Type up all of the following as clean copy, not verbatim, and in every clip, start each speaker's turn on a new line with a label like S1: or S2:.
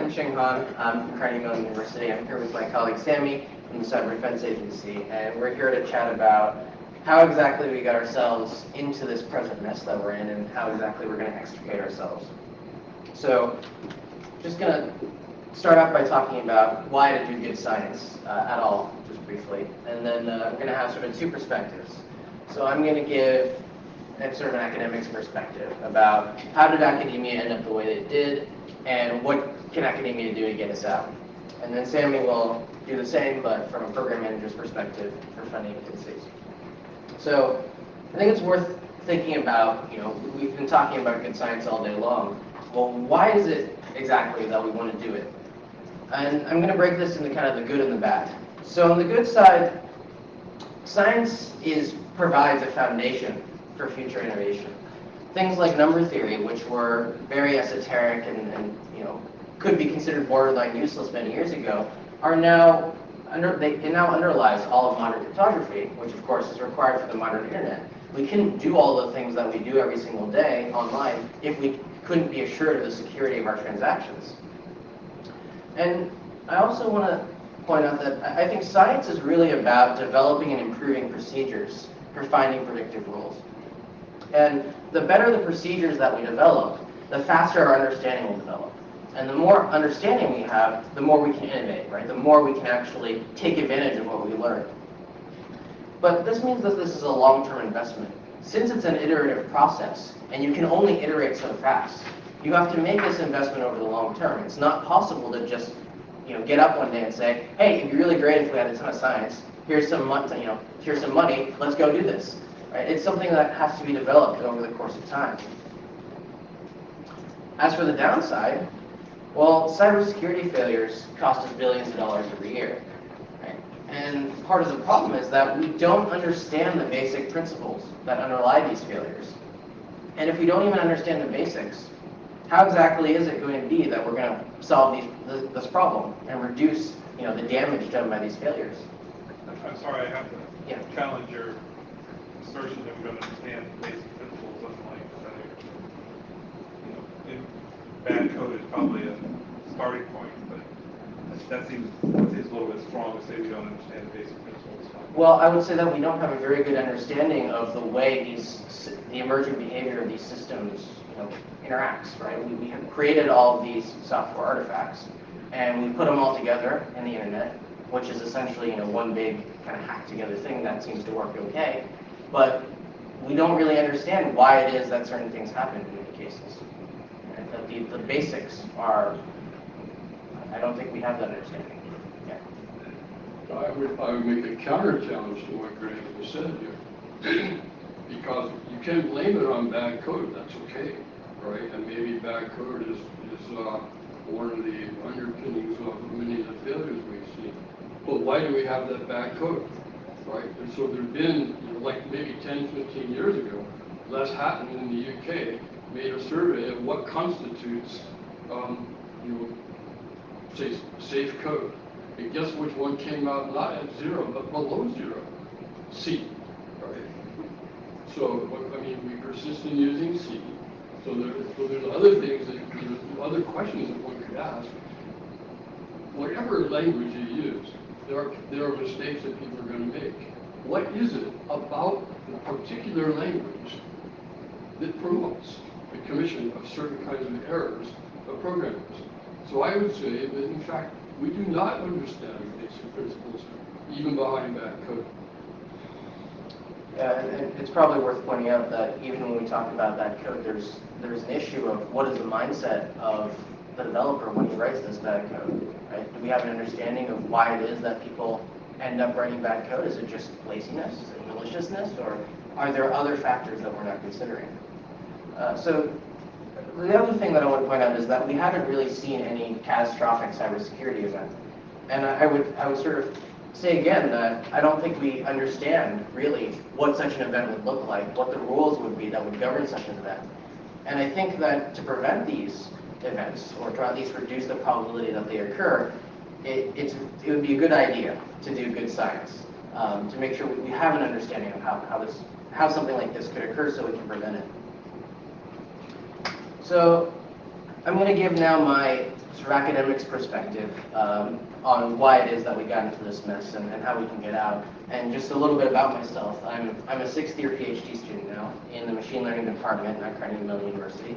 S1: I'm Cheng Han. I'm from Carnegie Mellon University. I'm here with my colleague Sammy from the Cyber Defense Agency, and we're here to chat about how exactly we got ourselves into this present mess that we're in and how exactly we're going to extricate ourselves. So, just going to start off by talking about why to do good science at all, just briefly, and then we're going to have sort of two perspectives. So I'm going to give sort of an academic's perspective about how did academia end up the way it did, and what can academia do to get us out. And then Sammy will do the same, but from a program manager's perspective for funding agencies. So I think it's worth thinking about, we've been talking about good science all day long. Well, why is it exactly that we want to do it? And I'm going to break this into kind of the good and the bad. So on the good side, science provides a foundation for future innovation. Things like number theory, which were very esoteric and could be considered borderline useless many years ago, are now it now underlies all of modern cryptography, which of course is required for the modern internet. We couldn't do all the things that we do every single day online if we couldn't be assured of the security of our transactions. And I also want to point out that I think science is really about developing and improving procedures for finding predictive rules. And the better the procedures that we develop, the faster our understanding will develop. And the more understanding we have, the more we can innovate, right? The more we can actually take advantage of what we learn. But this means that this is a long-term investment. Since it's an iterative process, and you can only iterate so fast, you have to make this investment over the long term. It's not possible to just get up one day and say, hey, it'd be really great if we had a ton of science. Here's some money, let's go do this. Right? It's something that has to be developed over the course of time. As for the downside, well, cybersecurity failures cost us billions of dollars every year. Right? And part of the problem is that we don't understand the basic principles that underlie these failures. And if we don't even understand the basics, how exactly is it going to be that we're going to solve this problem and reduce the damage done by these failures?
S2: I'm sorry, I have to challenge your assertion that we don't understand the basic principles of bad code is probably a starting point, but that seems a little bit strong to say we don't understand the basic principles.
S1: Well, I would say that we don't have a very good understanding of the way the emergent behavior of these systems interacts, right? We have created all of these software artifacts, and we put them all together in the internet, which is essentially one big kind of hacked together thing that seems to work okay. But we don't really understand why it is that certain things happen in many cases. And that the basics are, I don't think we have that understanding. Yeah.
S3: I would make a counter challenge to what Greg has said here. Because you can blame it on bad code, that's okay, right? And maybe bad code is one of the underpinnings of many of the failures we've seen. But why do we have that bad code, right? And so there's been, like maybe 10, 15 years ago, Les Hatton in the UK made a survey of what constitutes, say, safe code. And guess which one came out not at 0, but below 0? C, right? So, we persist in using C. So there's other things, there's other questions that one could ask. Whatever language you use, there are mistakes that people are going to make. What is it about the particular language that promotes the commission of certain kinds of errors of programmers? So I would say that, in fact, we do not understand the basic principles, even behind bad code.
S1: Yeah, and it's probably worth pointing out that even when we talk about bad code, there's an issue of what is the mindset of the developer when he writes this bad code, right? Do we have an understanding of why it is that people end up writing bad code? Is it just laziness? Is it maliciousness? Or are there other factors that we're not considering? So the other thing that I want to point out is that we haven't really seen any catastrophic cybersecurity event. And I would sort of say again that I don't think we understand really what such an event would look like, what the rules would be that would govern such an event. And I think that to prevent these events, or to at least reduce the probability that they occur, it would be a good idea to do good science, to make sure we have an understanding of how something like this could occur so we can prevent it. So I'm going to give now my sort of academics perspective on why it is that we got into this mess and how we can get out. And just a little bit about myself. I'm a sixth-year PhD student now in the machine learning department at Carnegie Mellon University.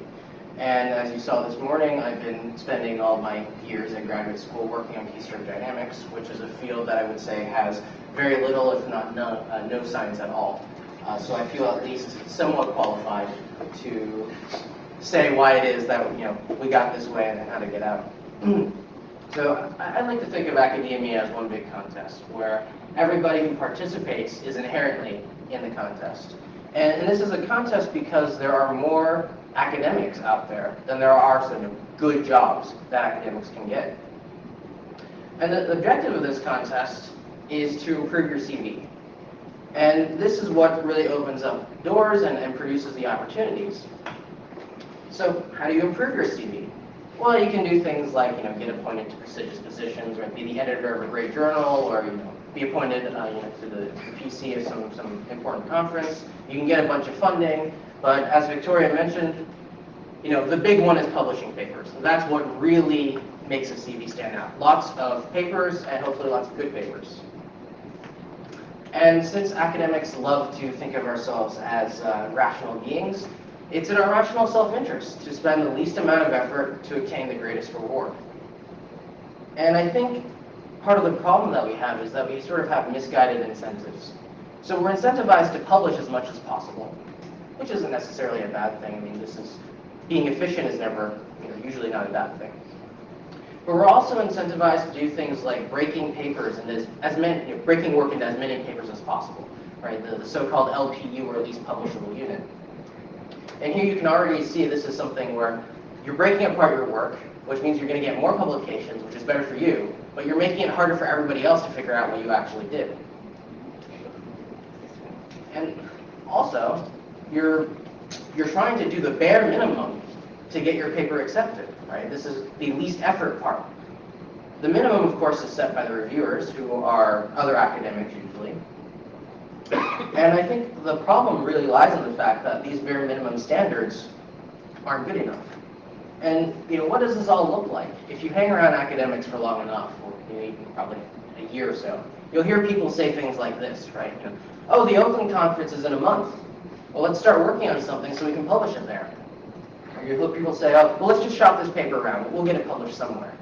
S1: And as you saw this morning, I've been spending all my years at graduate school working on keystroke dynamics, which is a field that I would say has very little, if not no science at all. So I feel at least somewhat qualified to say why it is that we got this way and how to get out. So I like to think of academia as one big contest, where everybody who participates is inherently in the contest. And this is a contest because there are more academics out there than there are some good jobs that academics can get. And the objective of this contest is to improve your CV. And this is what really opens up doors and produces the opportunities. So how do you improve your CV? Well, you can do things like get appointed to prestigious positions, or be the editor of a great journal, or be appointed to the PC of some important conference. You can get a bunch of funding, but as Victoria mentioned, the big one is publishing papers. And that's what really makes a CV stand out. Lots of papers, and hopefully lots of good papers. And since academics love to think of ourselves as rational beings, it's in our rational self-interest to spend the least amount of effort to obtain the greatest reward. And I think part of the problem that we have is that we sort of have misguided incentives. So we're incentivized to publish as much as possible, which isn't necessarily a bad thing. I mean, being efficient is never, usually not a bad thing. But we're also incentivized to do things like breaking papers and breaking work into as many papers as possible, right? The so-called LPU, or least publishable unit. And here you can already see this is something where you're breaking apart your work, which means you're going to get more publications, which is better for you, but you're making it harder for everybody else to figure out what you actually did. And also, you're trying to do the bare minimum to get your paper accepted, right? This is the least effort part. The minimum, of course, is set by the reviewers, who are other academics usually. And I think the problem really lies in the fact that these bare minimum standards aren't good enough. And what does this all look like? If you hang around academics for long enough, or even probably a year or so, you'll hear people say things like this, right? Oh, the Oakland conference is in a month. Well, let's start working on something so we can publish it there. Or you hear people say, oh, well, let's just shop this paper around. We'll get it published somewhere.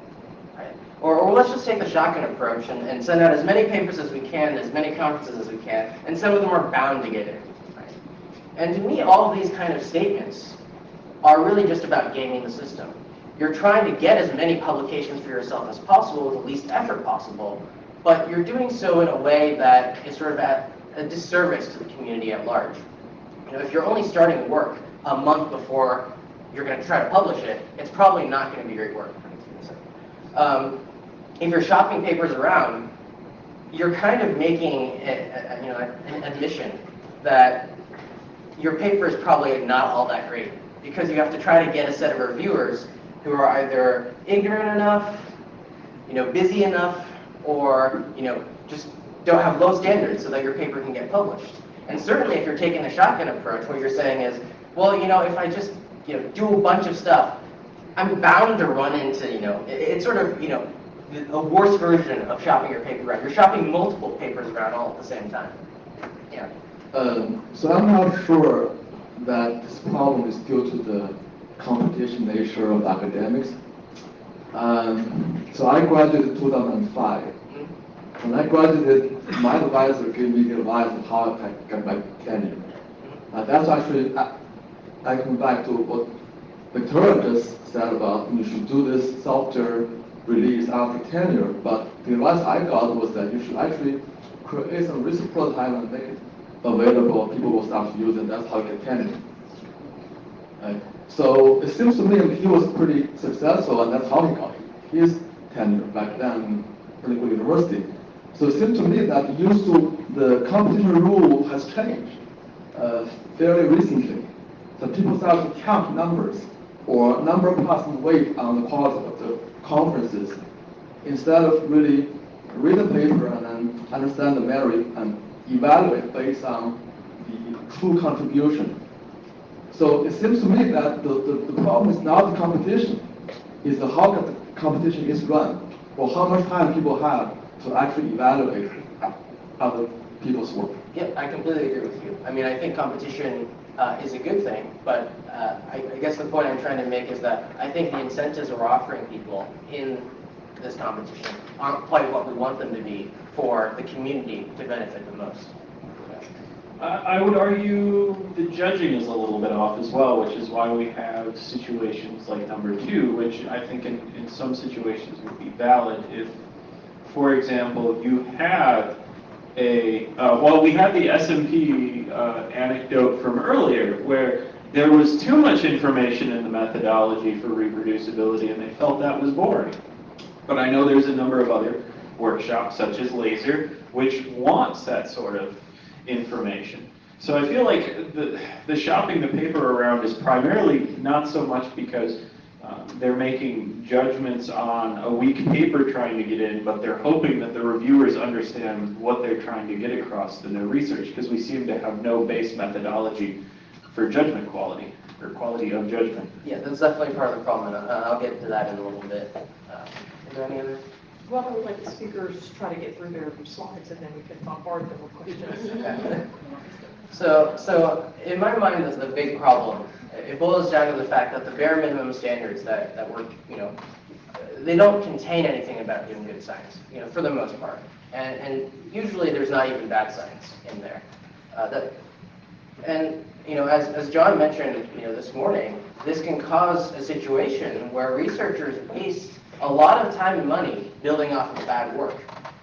S1: Right? Or let's just take the shotgun approach and send out as many papers as we can, as many conferences as we can, and some of them are bound to get in. Right? And to me, all of these kind of statements are really just about gaming the system. You're trying to get as many publications for yourself as possible with the least effort possible, but you're doing so in a way that is sort of at a disservice to the community at large. If you're only starting work a month before you're going to try to publish it, it's probably not going to be great work. If you're shopping papers around, you're kind of making an admission that your paper is probably not all that great, because you have to try to get a set of reviewers who are either ignorant enough, busy enough, or just don't have low standards so that your paper can get published. And certainly, if you're taking the shotgun approach, what you're saying is, well, if I just do a bunch of stuff, I'm bound to run into it's sort of a worse version of shopping your paper around. You're shopping multiple papers around all at the same time. Yeah.
S4: So I'm not sure that this problem is due to the competition nature of academics. So I graduated in 2005. When I graduated, my advisor gave me the advice of how I get my tenure. That's actually, I come back to what Victoria just said about you should do this software release after tenure, but the advice I got was that you should actually create some research prototype and make it available, people will start to use it, that's how you get tenure. Right? So it seems to me he was pretty successful, and that's how he got his tenure back then in Princeton University. So it seems to me that the competition rule has changed fairly recently. So people start to count numbers or number of persons weight on the quality of the conferences instead of really read the paper and then understand the merit and evaluate based on the true contribution. So it seems to me that the problem is not the competition, it's how competition is run, or how much time people have to actually evaluate other people's work.
S1: Yeah, I completely agree with you. I mean, I think competition is a good thing, but I guess the point I'm trying to make is that I think the incentives we're offering people in this competition aren't quite what we want them to be for the community to benefit the most.
S5: I would argue the judging is a little bit off as well, which is why we have situations like number 2, which I think in some situations would be valid if, for example, you have we had the S&P anecdote from earlier where there was too much information in the methodology for reproducibility and they felt that was boring. But I know there's a number of other workshops such as LASER which wants that sort of information. So I feel like the shopping the paper around is primarily not so much because they're making judgments on a weak paper trying to get in, but they're hoping that the reviewers understand what they're trying to get across in their research, because we seem to have no base methodology for judgment quality, or quality of judgment.
S1: Yeah, that's definitely part of the problem, and I'll get to that in a little bit. Is there any other?
S6: Well, I would like the speakers try to get through their slides, and then we can bombard them with questions.
S1: Okay. So in my mind, the big problem, it boils down to the fact that the bare minimum standards that we're, they don't contain anything about doing good science, for the most part. And usually there's not even bad science in there. As John mentioned, this morning, this can cause a situation where researchers waste a lot of time and money building off of bad work.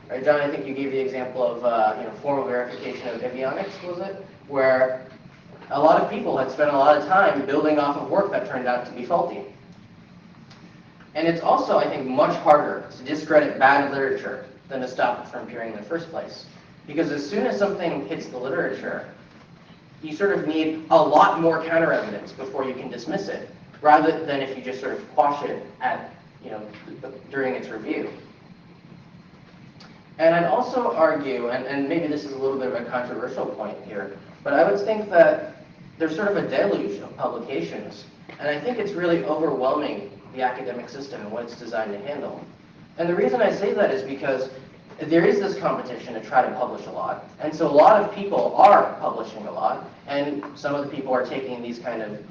S1: Right, John, I think you gave the example of formal verification of avionics, was it? Where a lot of people had spent a lot of time building off of work that turned out to be faulty. And it's also, I think, much harder to discredit bad literature than to stop it from appearing in the first place. Because as soon as something hits the literature, you sort of need a lot more counter evidence before you can dismiss it, rather than if you just sort of quash it at, during its review. And I'd also argue, and maybe this is a little bit of a controversial point here, but I would think that there's sort of a deluge of publications, and I think it's really overwhelming the academic system and what it's designed to handle. And the reason I say that is because there is this competition to try to publish a lot, and so a lot of people are publishing a lot, and some of the people are taking these kind of,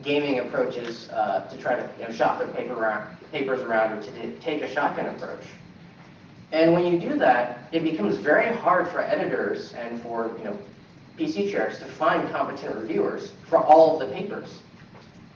S1: gaming approaches to try to, shop their papers around, or to take a shotgun approach. And when you do that, it becomes very hard for editors and for PC chairs to find competent reviewers for all of the papers.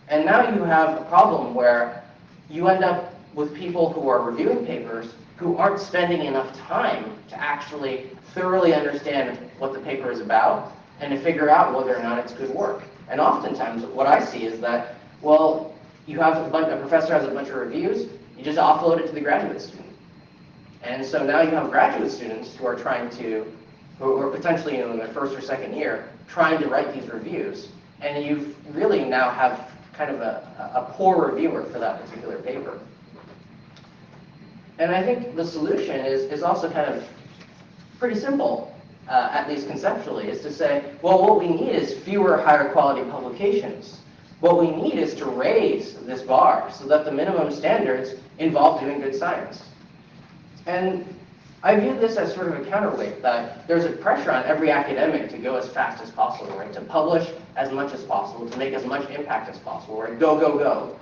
S1: And now you have a problem where you end up with people who are reviewing papers who aren't spending enough time to actually thoroughly understand what the paper is about and to figure out whether or not it's good work. And oftentimes what I see is that, well, you have a professor has a bunch of reviews, you just offload it to the graduate student. And so now you have graduate students who are who are potentially in their first or second year, trying to write these reviews. And you really now have kind of a poor reviewer for that particular paper. And I think the solution is also kind of pretty simple, at least conceptually, is to say, well, what we need is fewer higher quality publications. What we need is to raise this bar so that the minimum standards involve doing good science. And I view this as sort of a counterweight, that there's a pressure on every academic to go as fast as possible, right? To publish as much as possible, to make as much impact as possible, right? Go, go, go.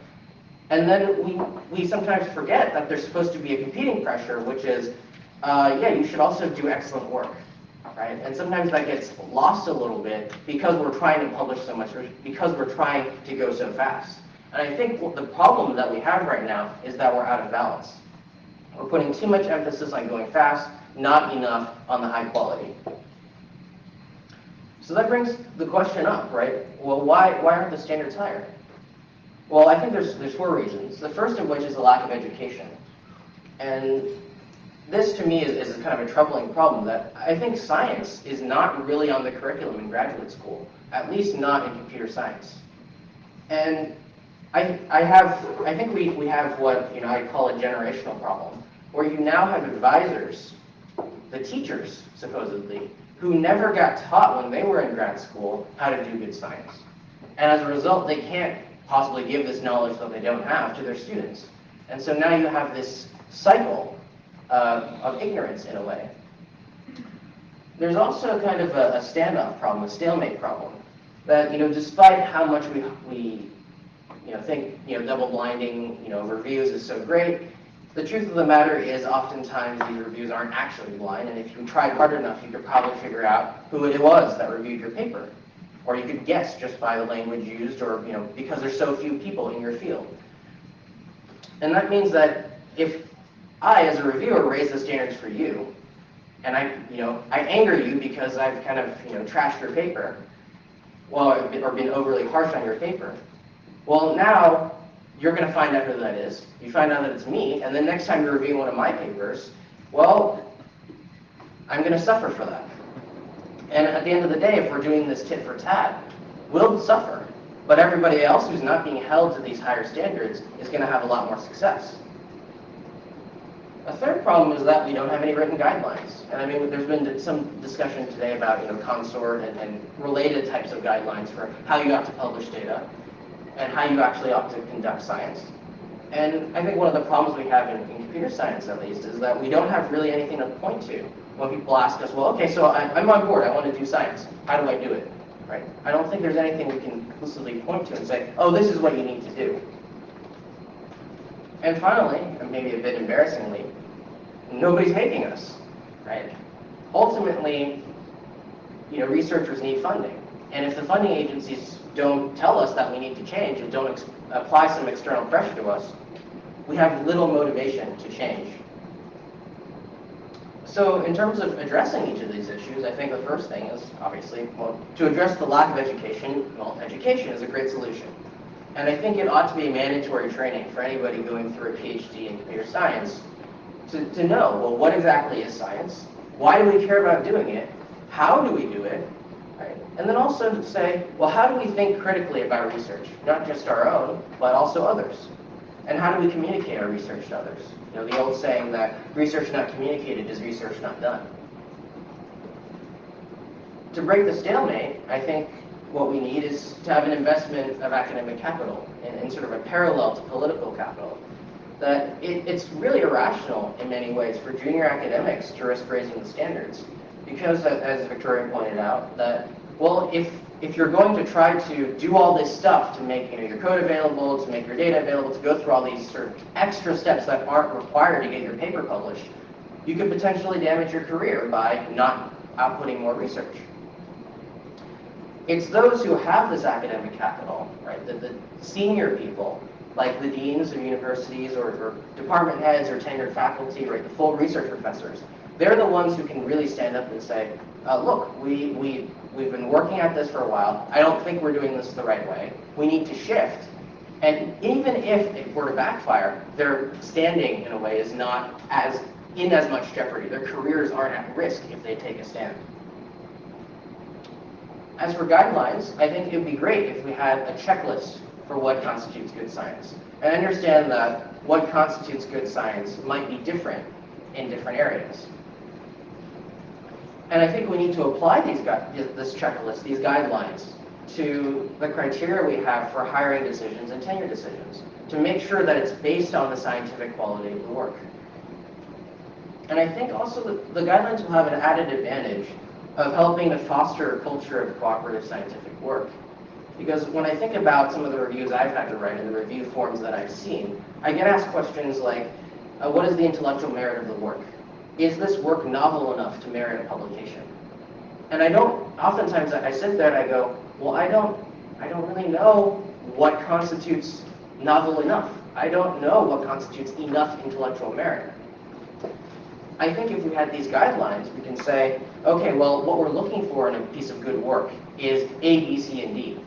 S1: And then we sometimes forget that there's supposed to be a competing pressure, which is, you should also do excellent work, right? And sometimes that gets lost a little bit because we're trying to publish so much, because we're trying to go so fast. And I think the problem that we have right now is that we're out of balance. We're putting too much emphasis on going fast, not enough on the high quality. So that brings the question up, right? Well, why aren't the standards higher? Well, I think there's 4 reasons. The first of which is a lack of education. And this, to me, is kind of a troubling problem, that I think science is not really on the curriculum in graduate school, at least not in computer science. And I think we have what I call a generational problem, where you now have advisors, the teachers, supposedly, who never got taught when they were in grad school how to do good science. And as a result, they can't possibly give this knowledge that they don't have to their students. And so now you have this cycle of ignorance in a way. There's also kind of a standoff problem, a stalemate problem, that, despite how much we think, double blinding, reviews is so great, the truth of the matter is oftentimes these reviews aren't actually blind, and if you tried hard enough, you could probably figure out who it was that reviewed your paper. Or you could guess just by the language used, or, because there's so few people in your field. And that means that if I, as a reviewer, raise the standards for you, and I anger you because I've kind of, trashed your paper, well, or been overly harsh on your paper, well, now you're going to find out who that is. You find out that it's me, and then next time you review one of my papers, well, I'm going to suffer for that. And at the end of the day, if we're doing this tit for tat, we'll suffer. But everybody else who's not being held to these higher standards is going to have a lot more success. A third problem is that we don't have any written guidelines. And I mean, there's been some discussion today about, consort and related types of guidelines for how you ought to publish data and how you actually ought to conduct science. And I think one of the problems we have in computer science, at least, is that we don't have really anything to point to when people ask us, well, okay, so I'm on board, I want to do science. How do I do it? Right? I don't think there's anything we can conclusively point to and say, oh, this is what you need to do. And finally, and maybe a bit embarrassingly, nobody's making us, right? Ultimately, researchers need funding. And if the funding agencies don't tell us that we need to change and don't apply some external pressure to us, we have little motivation to change. So in terms of addressing each of these issues, I think the first thing is, obviously, well, to address the lack of education, well, education is a great solution. And I think it ought to be mandatory training for anybody going through a PhD in computer science to know, well, what exactly is science? Why do we care about doing it? How do we do it? Right? And then also to say, well, how do we think critically about research? Not just our own, but also others. And how do we communicate our research to others? The old saying that research not communicated is research not done. To break the stalemate, I think what we need is to have an investment of academic capital in sort of a parallel to political capital. That it's really irrational in many ways for junior academics to risk raising the standards. Because, as Victoria pointed out, that, well, if you're going to try to do all this stuff to make your code available, to make your data available, to go through all these sort of extra steps that aren't required to get your paper published, you could potentially damage your career by not outputting more research. It's those who have this academic capital, right, the senior people, like the deans of universities or department heads or tenured faculty, right, the full research professors, they're the ones who can really stand up and say, look, we've been working at this for a while. I don't think we're doing this the right way. We need to shift. And even if it were to backfire, their standing, in a way, is not in as much jeopardy. Their careers aren't at risk if they take a stand. As for guidelines, I think it would be great if we had a checklist for what constitutes good science. And I understand that what constitutes good science might be different in different areas. And I think we need to apply this checklist, these guidelines, to the criteria we have for hiring decisions and tenure decisions, to make sure that it's based on the scientific quality of the work. And I think also the guidelines will have an added advantage of helping to foster a culture of cooperative scientific work. Because when I think about some of the reviews I've had to write and the review forms that I've seen, I get asked questions like, what is the intellectual merit of the work? Is this work novel enough to merit a publication? And oftentimes I sit there and I go, well, I don't really know what constitutes novel enough. I don't know what constitutes enough intellectual merit. I think if we had these guidelines, we can say, okay, well, what we're looking for in a piece of good work is A, B, C, and D.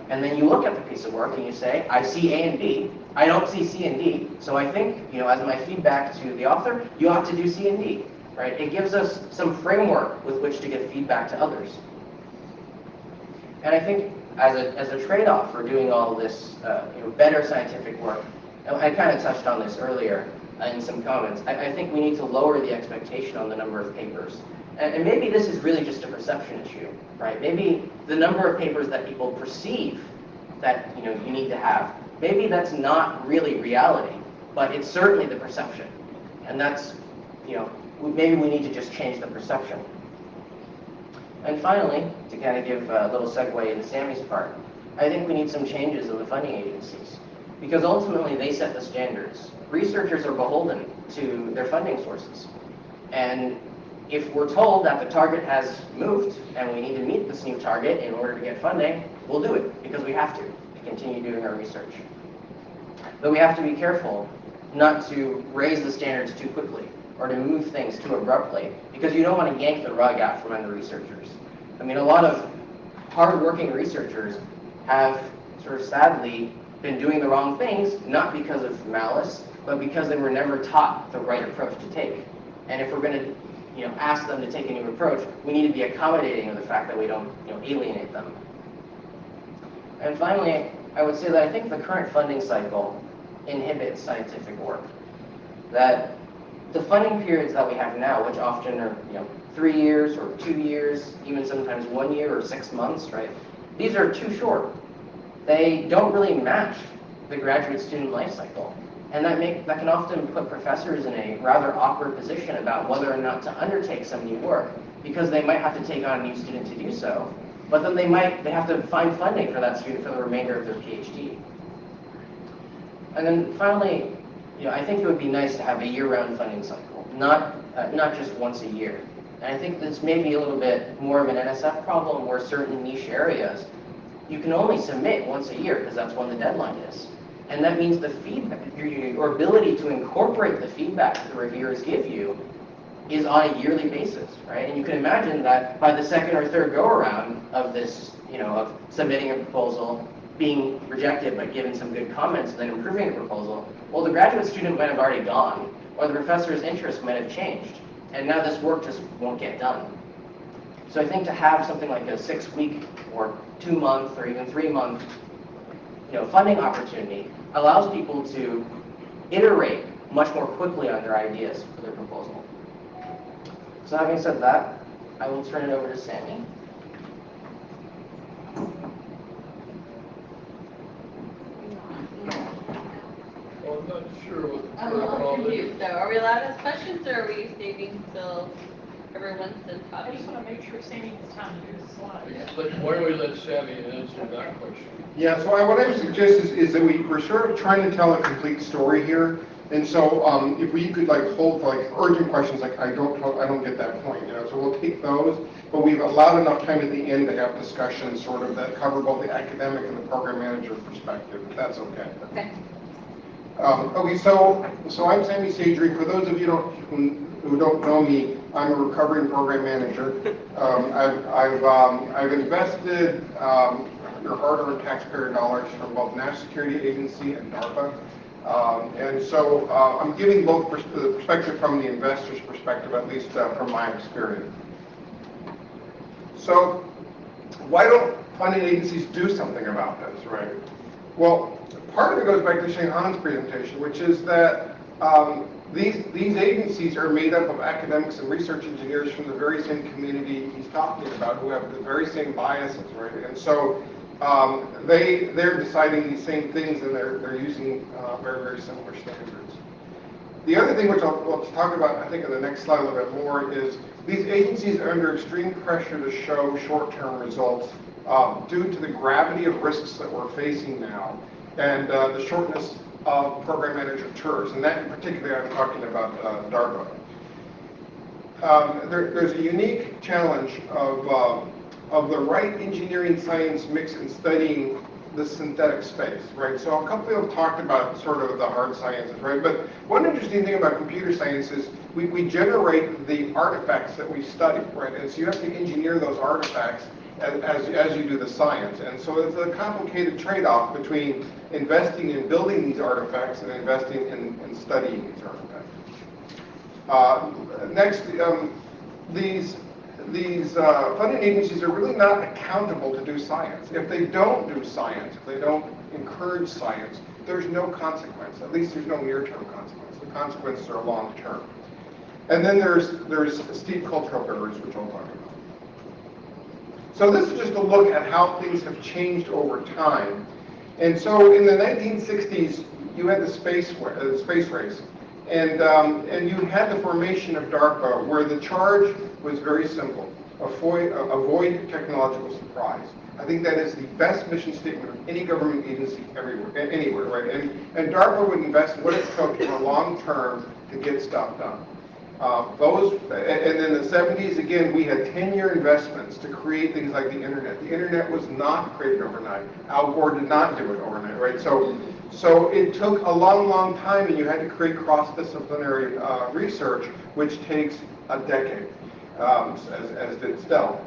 S1: And then you look at the piece of work and you say, I see A and B, I don't see C and D. So I think, as my feedback to the author, you ought to do C and D, right? It gives us some framework with which to give feedback to others. And I think as a trade-off for doing all this, better scientific work, I kind of touched on this earlier in some comments. I think we need to lower the expectation on the number of papers. And maybe this is really just a perception issue, right? Maybe the number of papers that people perceive that you need to have, maybe that's not really reality. but it's certainly the perception. And that's, maybe we need to just change the perception. And finally, to kind of give a little segue into Sammy's part, I think we need some changes in the funding agencies, because ultimately they set the standards. Researchers are beholden to their funding sources. And if we're told that the target has moved and we need to meet this new target in order to get funding, we'll do it because we have to continue doing our research. But we have to be careful not to raise the standards too quickly or to move things too abruptly, because you don't want to yank the rug out from under researchers. I mean, a lot of hard-working researchers have sort of sadly been doing the wrong things, not because of malice, but because they were never taught the right approach to take. And if we're going to ask them to take a new approach, we need to be accommodating of the fact that we don't alienate them. And finally, I would say that I think the current funding cycle inhibits scientific work. That the funding periods that we have now, which often are 3 years or 2 years, even sometimes 1 year or 6 months, right? These are too short. They don't really match the graduate student life cycle. And that can often put professors in a rather awkward position about whether or not to undertake some new work, because they might have to take on a new student to do so, but then they have to find funding for that student for the remainder of their PhD. And then finally, I think it would be nice to have a year-round funding cycle, not just once a year. And I think this may be a little bit more of an NSF problem, where certain niche areas, you can only submit once a year because that's when the deadline is. And that means the feedback, your ability to incorporate the feedback that the reviewers give you is on a yearly basis, right? And you can imagine that by the second or third go-around of this, of submitting a proposal, being rejected but given some good comments and then improving the proposal, well, the graduate student might have already gone, or the professor's interest might have changed, and now this work just won't get done. So I think to have something like a 6-week or 2-month or even 3-month funding opportunity allows people to iterate much more quickly on their ideas for their proposal. So having said that, I will turn it over to Sammy.
S3: Well, I'm not sure what the
S7: I'm a little
S3: protocol is.
S7: confused though. Are we allowed to ask questions, or are we saving till everyone's done
S6: I
S7: talking?
S6: just want to make sure Sammy has time to do his slides.
S3: Why don't we let Sammy answer that question?
S8: Yeah, so what I would suggest is that we're sort of trying to tell a complete story here. And so if we could hold for urgent questions, I don't get that point, so we'll take those, but we've allowed enough time at the end to have discussions sort of that cover both the academic and the program manager perspective, if that's okay.
S7: Okay.
S8: Okay, so I'm Sammy Sadri. For those of you who don't know me, I'm a recovering program manager. I've invested your hard-earned taxpayer dollars from both National Security Agency and DARPA. And so I'm giving both the perspective from the investor's perspective, at least from my experience. So why don't funding agencies do something about this, right? Well, part of it goes back to Shane Han's presentation, which is that these agencies are made up of academics and research engineers from the very same community he's talking about, who have the very same biases, right? And so they're deciding these same things, and they're using very, very similar standards. The other thing, which I'll talk about, I think, in the next slide a little bit more, is these agencies are under extreme pressure to show short-term results due to the gravity of risks that we're facing now and the shortness of program manager tours. And that in particular, I'm talking about DARPA. There's a unique challenge of the right engineering science mix in studying the synthetic space, right? So a couple of talked about sort of the hard sciences, right? But one interesting thing about computer science is we generate the artifacts that we study, right? And so you have to engineer those artifacts as you do the science. And so it's a complicated trade-off between investing in building these artifacts and investing in studying these artifacts. Next, these funding agencies are really not accountable to do science. If they don't do science, if they don't encourage science, there's no consequence. At least there's no near-term consequence. The consequences are long-term. And then there's steep cultural barriers, which I'll talk about. So this is just a look at how things have changed over time. And so in the 1960s, you had the space race, and you had the formation of DARPA, where the charge was very simple: avoid technological surprise. I think that is the best mission statement of any government agency anywhere, right? And DARPA would invest what it took in the long term to get stuff done. And in the 70s, again, we had 10-year investments to create things like the internet. The internet was not created overnight. Al Gore did not do it overnight, right? So it took a long, long time, and you had to create cross-disciplinary research, which takes a decade, as did Stealth.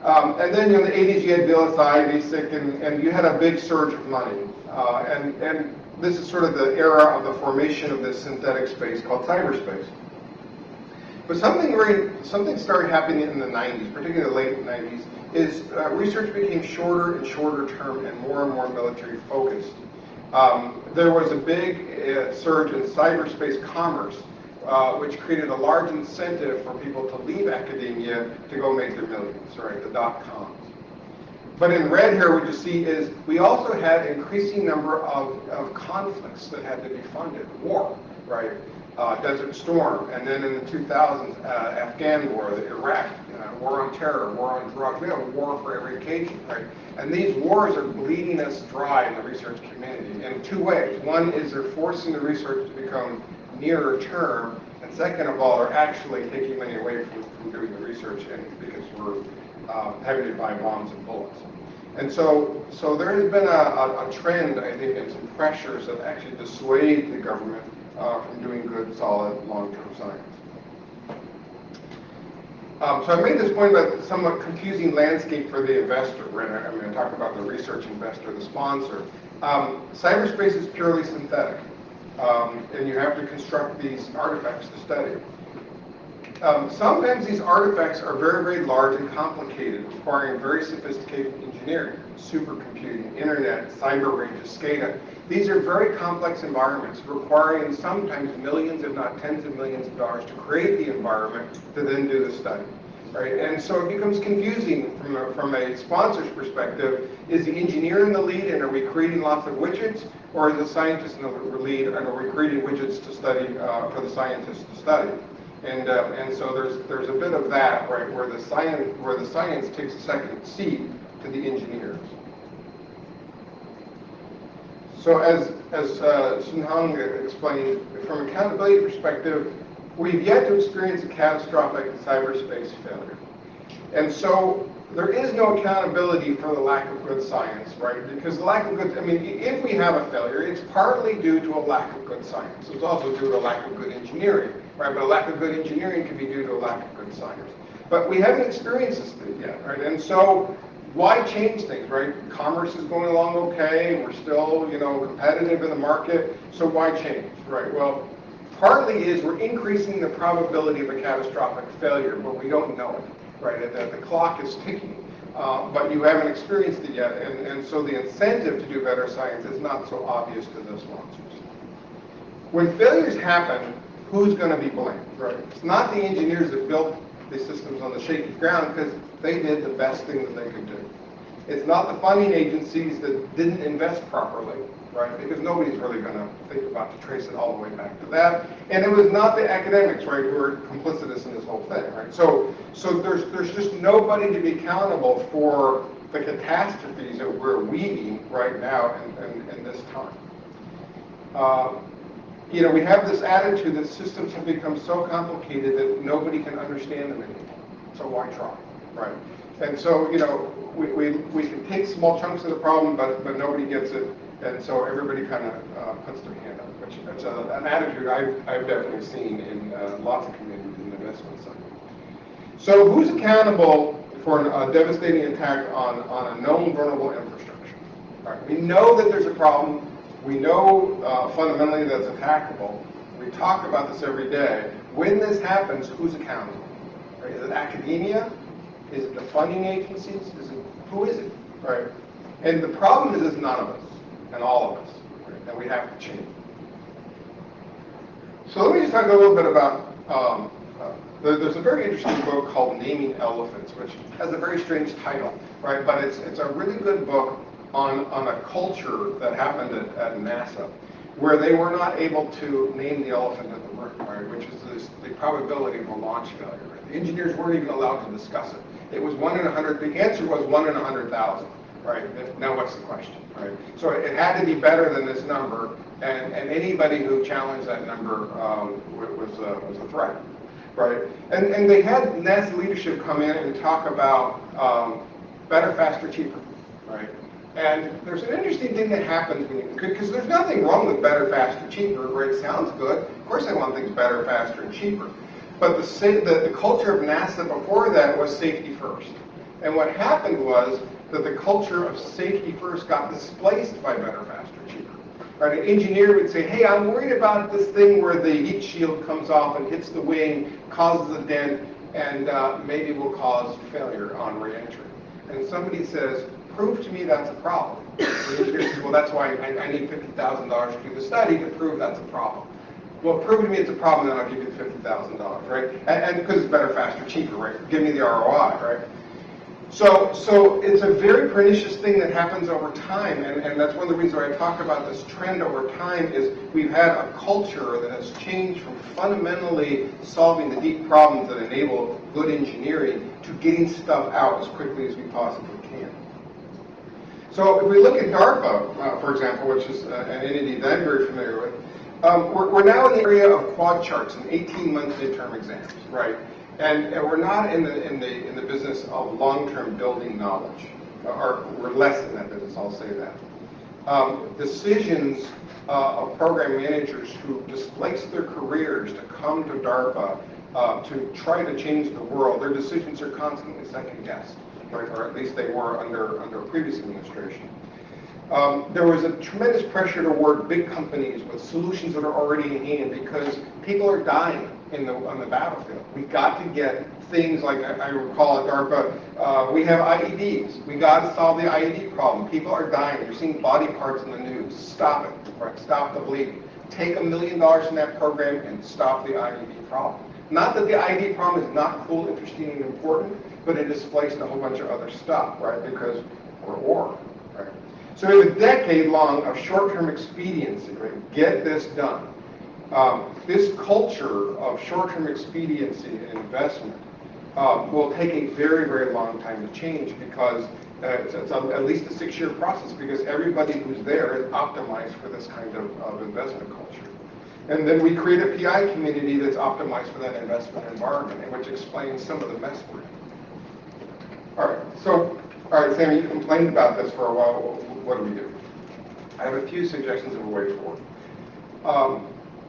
S8: And then in the 80s, you had VLSI, VSIC, and you had a big surge of money. And this is sort of the era of the formation of this synthetic space called cyberspace. But something started happening in the 90s, particularly the late 90s, is research became shorter and shorter term and more military focused. There was a big surge in cyberspace commerce, which created a large incentive for people to leave academia to go make their millions, right, the dot-coms. But in red here, what you see is we also had an increasing number of conflicts that had to be funded. War, right? Desert Storm, and then in the 2000s, Afghan war, the Iraq, war on terror, war on drugs. We have a war for every occasion, right? And these wars are bleeding us dry in the research community in two ways. One is they're forcing the research to become nearer term, and second of all, they're actually taking money away from doing the research, and because we're having to buy bombs and bullets. And so there has been a trend, I think, and some pressures that actually dissuade the government from doing good, solid, long-term science. So I made this point about the somewhat confusing landscape for the investor, right? I'm going to talk about the research investor, the sponsor. Cyberspace is purely synthetic, and you have to construct these artifacts to study. Sometimes these artifacts are very, very large and complicated, requiring very sophisticated engineering, supercomputing, internet, cyber ranges, SCADA. These are very complex environments, requiring sometimes millions, if not tens of millions of dollars to create the environment to then do the study. Right? And so it becomes confusing from a sponsor's perspective. Is the engineer in the lead, and are we creating lots of widgets, or is the scientist in the lead, and are we creating widgets to study for the scientists to study? And so there's a bit of that, right, where the science takes a second seat to the engineers. So as Shin Hong explained, from an accountability perspective, we've yet to experience a catastrophic cyberspace failure. And so there is no accountability for the lack of good science, right? Because the lack of good, I mean, if we have a failure, it's partly due to a lack of good science. It's also due to a lack of good engineering, right? But a lack of good engineering can be due to a lack of good science. But we haven't experienced this yet, right? And so why change things, right? Commerce is going along okay, we're still, competitive in the market, so why change, right? Well, partly is we're increasing the probability of a catastrophic failure, but we don't know it, right? The clock is ticking, but you haven't experienced it yet, and so the incentive to do better science is not so obvious to the sponsors. When failures happen, who's going to be blamed, right? It's not the engineers that built the systems on the shaky ground, because they did the best thing that they could do. It's not the funding agencies that didn't invest properly, right? Because nobody's really going to think about to trace it all the way back to that. And it was not the academics, right, who were complicitous in this whole thing, right? So there's just nobody to be accountable for the catastrophes that we're weaving right now in this time. We have this attitude that systems have become so complicated that nobody can understand them anymore. So why try, right? And so, we can take small chunks of the problem, but nobody gets it, and so everybody kind of puts their hand up, which that's an attitude I've definitely seen in lots of communities in the investment side. So who's accountable for a devastating attack on a known vulnerable infrastructure? All right, we know that there's a problem. We know fundamentally that's attackable. We talk about this every day. When this happens, who's accountable? Right? Is it academia? Is it the funding agencies? Who is it? Right? And the problem is it's none of us and all of us, right? And we have to change. So let me just talk a little bit about, there's a very interesting book called Naming Elephants, which has a very strange title, right? But it's a really good book on a culture that happened at NASA. where they were not able to name the elephant in the room, right, which is the probability of a launch failure. The engineers weren't even allowed to discuss it. It was 1 in 100, the answer was 1 in 100,000, right? Now what's the question, right? So it had to be better than this number, and anybody who challenged that number was a threat, right? And they had NASA leadership come in and talk about better, faster, cheaper, right? And there's an interesting thing that happens when you, because there's nothing wrong with better, faster, cheaper, right? It sounds good. Of course I want things better, faster, and cheaper. But the culture of NASA before that was safety first. And what happened was that the culture of safety first got displaced by better, faster, cheaper. Right? An engineer would say, hey, I'm worried about this thing where the heat shield comes off and hits the wing, causes a dent, and maybe will cause failure on reentry. And somebody says, prove to me that's a problem. The engineer says, well, that's why I need $50,000 to do the study to prove that's a problem. Well, prove to me it's a problem, then I'll give you the $50,000, right? And because it's better, faster, cheaper, right? Give me the ROI, right? So it's a very pernicious thing that happens over time, and that's one of the reasons why I talk about this trend over time is we've had a culture that has changed from fundamentally solving the deep problems that enable good engineering to getting stuff out as quickly as we possibly can. So if we look at DARPA, for example, which is an entity that I'm very familiar with, we're now in the area of quad charts and 18-month midterm exams, right? And we're not in the business of long-term building knowledge, or we're less in that business. I'll say that. Decisions of program managers who displace their careers to come to DARPA to try to change the world, their decisions are constantly second-guessed, right? Or at least they were under a previous administration. There was a tremendous pressure toward big companies with solutions that are already in hand because people are dying on the battlefield. We've got to get things like, I recall at DARPA, we have IEDs. We got to solve the IED problem. People are dying. You're seeing body parts in the news. Stop it. Right? Stop the bleeding. Take $1 million from that program and stop the IED problem. Not that the IED problem is not cool, interesting, and important, but it displaced a whole bunch of other stuff, right? Because we're at war, right? So we have a decade long of short-term expediency, right? Get this done. This culture of short-term expediency and investment will take a very, very long time to change because it's at least a 6-year process because everybody who's there is optimized for this kind of investment culture. And then we create a PI community that's optimized for that investment environment, and which explains some of the mess we're in. All right, Sammy, you complained about this for a while. What do we do? I have a few suggestions of a way forward.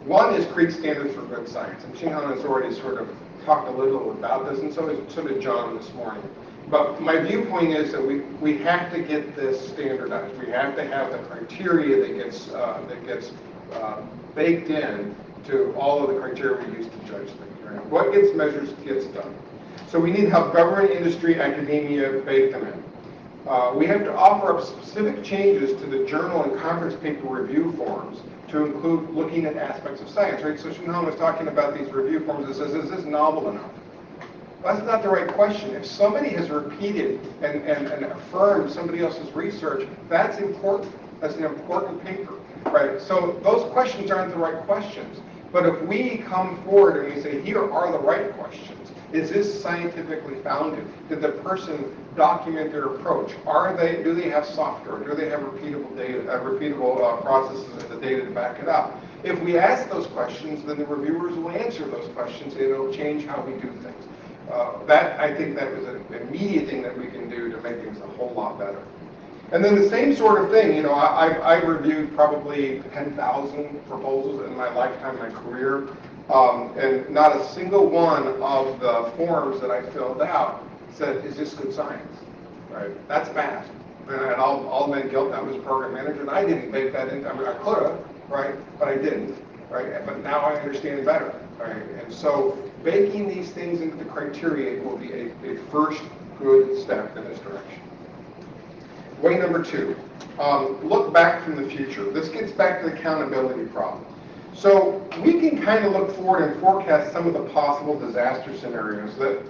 S8: One is create standards for good science, and Ching-Han has already sort of talked a little about this, and so did John this morning. But my viewpoint is that we have to get this standardized. We have to have the criteria that gets baked in to all of the criteria we use to judge things. Right? What gets measured gets done. So we need to help government, industry, academia bake them in. We have to offer up specific changes to the journal and conference paper review forms to include looking at aspects of science, right? So Ching-Han was talking about these review forms that says, is this novel enough? Well, that's not the right question. If somebody has repeated and affirmed somebody else's research, that's important. That's an important paper, right? So those questions aren't the right questions. But if we come forward and we say, here are the right questions, is this scientifically founded? Did the person document their approach? Do they have software? Do they have repeatable data, repeatable processes and the data to back it up? If we ask those questions, then the reviewers will answer those questions and it'll change how we do things. I think that is an immediate thing that we can do to make things a whole lot better. And then the same sort of thing, I've reviewed probably 10,000 proposals in my lifetime, my career, and not a single one of the forms that I filled out said, is this good science? Right? That's bad. And I'll admit guilt. I was a program manager, and I didn't make that in. I mean, I could have, right? But I didn't, right? But now I understand better, right? And so baking these things into the criteria will be a first good step in this direction. Way number 2, look back from the future. This gets back to the accountability problem. So we can kind of look forward and forecast some of the possible disaster scenarios that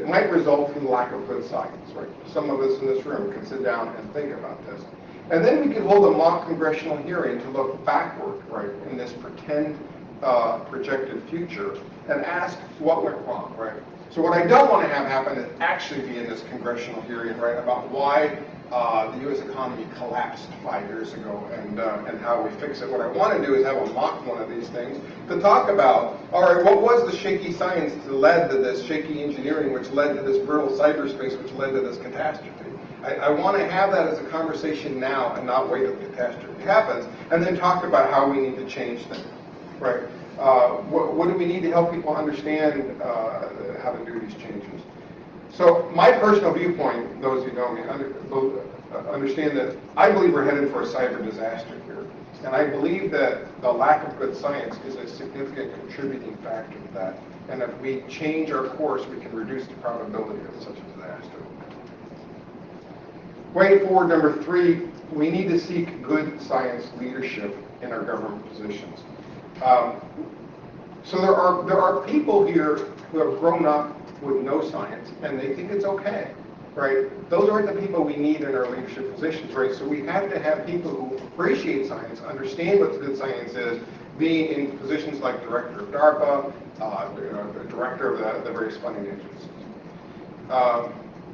S8: might result from the lack of good science. Right? Some of us in this room can sit down and think about this. And then we could hold a mock congressional hearing to look backward, right, in this pretend projected future and ask what went wrong, right? So what I don't want to have happen is actually be in this congressional hearing, right, about why the U.S. economy collapsed 5 years ago and how we fix it. What I want to do is have a mock one of these things to talk about, all right, what was the shaky science that led to this shaky engineering, which led to this brutal cyberspace, which led to this catastrophe? I want to have that as a conversation now and not wait until the catastrophe happens, and then talk about how we need to change things, right? What do we need to help people understand how to do these changes? So my personal viewpoint, those who know me, understand that I believe we're headed for a cyber disaster here. And I believe that the lack of good science is a significant contributing factor to that. And if we change our course, we can reduce the probability of such a disaster. Way forward, number 3, we need to seek good science leadership in our government positions. So there are people here who have grown up with no science, and they think it's okay, right? Those aren't the people we need in our leadership positions, right? So we have to have people who appreciate science, understand what good science is, being in positions like director of DARPA, director of the various funding agencies.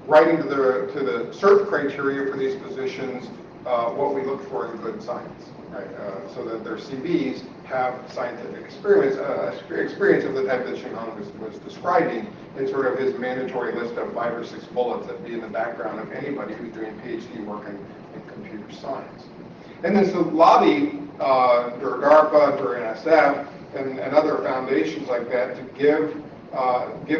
S8: Writing to the search criteria for these positions, what we look for in good science, right? So that their CVs have scientific experience of the type that Xinghang was describing in sort of his mandatory list of 5 or 6 bullets that be in the background of anybody who's doing PhD work in computer science. And then so lobby through DARPA, through NSF, and other foundations like that to give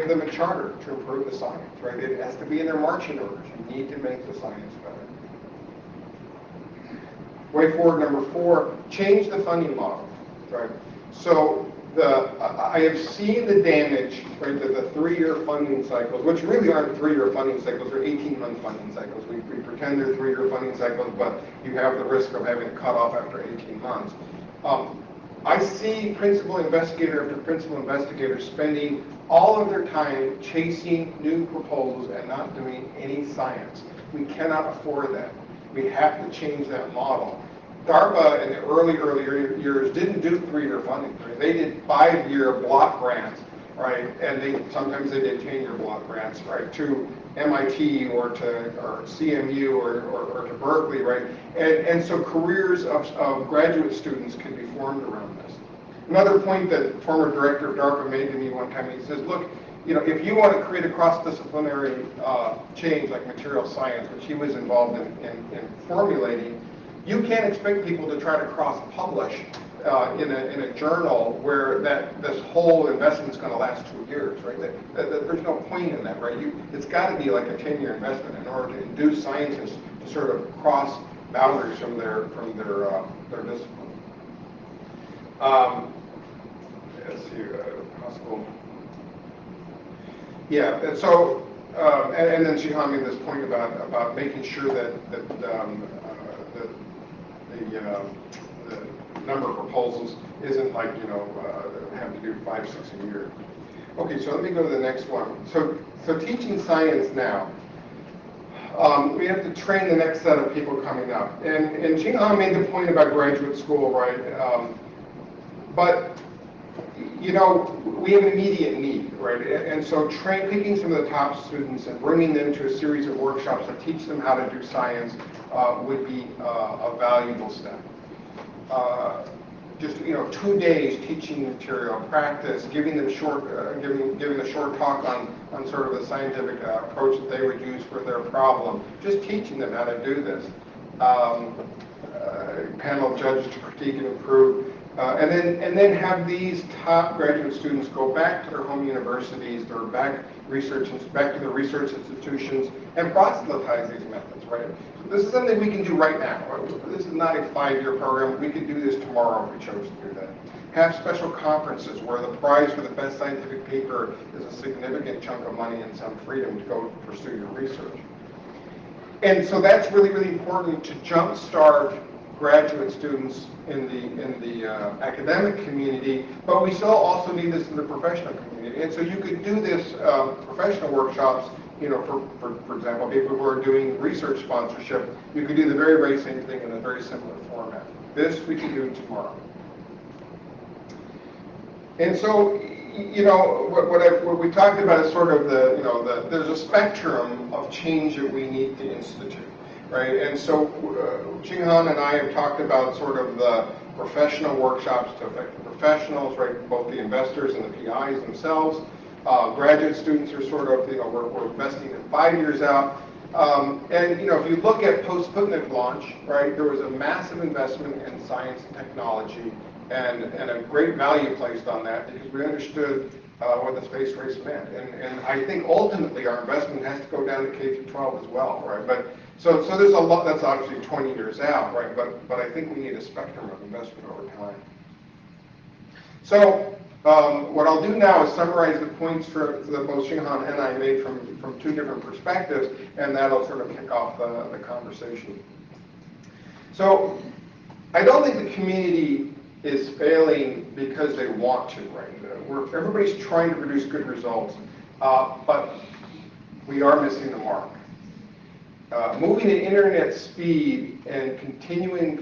S8: them a charter to improve the science, right? It has to be in their marching orders. You need to make the science better. Way forward, number 4, change the funding model, right? So I have seen the damage, right, that the 3-year funding cycles, which really aren't 3-year funding cycles, they're 18-month funding cycles. We pretend they're 3-year funding cycles, but you have the risk of having a cutoff after 18 months. I see principal investigator after principal investigator spending all of their time chasing new proposals and not doing any science. We cannot afford that. We have to change that model. DARPA in the earlier years didn't do 3-year funding. Right? They did 5-year block grants, right? And sometimes they did 10-year block grants, right? To MIT or CMU or to Berkeley, right? And so careers of graduate students can be formed around this. Another point that former director of DARPA made to me one time, he says, look, you know, if you want to create a cross-disciplinary change like material science, which he was involved in formulating, you can't expect people to try to cross-publish in a journal where this whole investment is going to last 2 years, right? There's no point in that, right? It's got to be like a 10-year investment in order to induce scientists to sort of cross boundaries from their discipline. Let's see, possible. Yeah, and so, and then Xinghang made this point about making sure that the number of proposals isn't like, you know, having to do 5, 6 a year. Okay, so let me go to the next one. So teaching science now. We have to train the next set of people coming up. And Xinghang made the point about graduate school, right? But, you know, we have an immediate need, right? And so picking some of the top students and bringing them to a series of workshops to teach them how to do science would be a valuable step. Just, you know, 2 days teaching material, practice, giving them giving a short talk on sort of the scientific approach that they would use for their problem, just teaching them how to do this. Panel of judges to critique and improve. And then have these top graduate students go back to their home universities, back to their research institutions, and proselytize these methods, right? So this is something we can do right now. This is not a 5-year program. We could do this tomorrow if we chose to do that. Have special conferences where the prize for the best scientific paper is a significant chunk of money and some freedom to go pursue your research. And so that's really, really important to jumpstart graduate students in the academic community, but we still also need this in the professional community. And so you could do this professional workshops you know, for example, people who are doing research sponsorship, you could do the very, very same thing in a very similar format. This we can do tomorrow. And so, you know, what we talked about is sort of the, you know, there's a spectrum of change that we need to institute, right? And so Ching Han and I have talked about sort of the professional workshops to affect the professionals, right? Both the investors and the PIs themselves. Graduate students are sort of, you know, we're investing in 5 years out. And, you know, if you look at post-Sputnik launch, right, there was a massive investment in science and technology and a great value placed on that because we understood what the space race meant. And I think ultimately our investment has to go down to K through 12 as well, right? But so there's a lot, that's obviously 20 years out, right? But I think we need a spectrum of investment over time. So what I'll do now is summarize the points that both Ching Han and I made from 2 different perspectives, and that'll sort of kick off the conversation. So I don't think the community is failing because they want to, right? Everybody's trying to produce good results, but we are missing the mark. Moving at internet speed and continually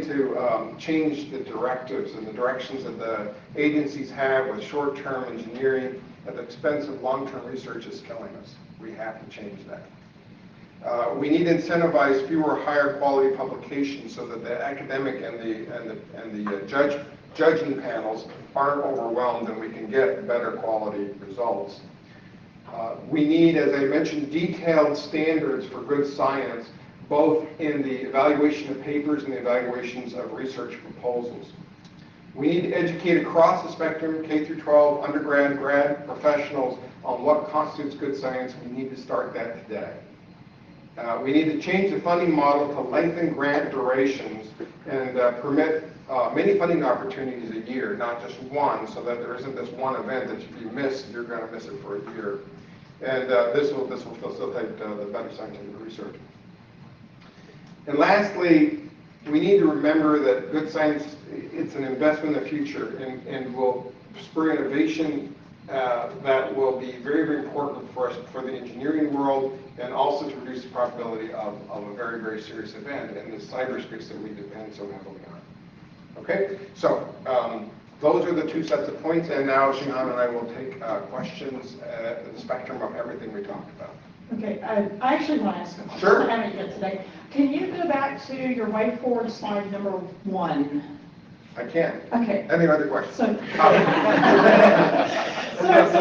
S8: to change the directives and the directions that the agencies have with short-term engineering at the expense of long-term research is killing us. We have to change that. We need to incentivize fewer higher quality publications so that the academic and the judging panels aren't overwhelmed and we can get better quality results. We need, as I mentioned, detailed standards for good science, both in the evaluation of papers and the evaluations of research proposals. We need to educate across the spectrum, K through 12, undergrad, grad professionals, on what constitutes good science. We need to start that today. We need to change the funding model to lengthen grant durations and permit many funding opportunities a year, not just one, so that there isn't this one event that if you miss, you're going to miss it for a year. And this will facilitate the better scientific research. And lastly, we need to remember that good science, it's an investment in the future and will spur innovation that will be very, very important for us, for the engineering world, and also to reduce the probability of a very, very serious event in the cyberspace that we depend so heavily on. Okay, so those are the 2 sets of points, and now Ching Han and I will take questions in the spectrum of everything we talked about.
S6: Okay, I actually want to ask a question.
S8: Sure.
S6: I haven't yet today. Can you go back to your way forward slide number 1?
S8: I can.
S6: Okay.
S8: Any other questions?
S6: So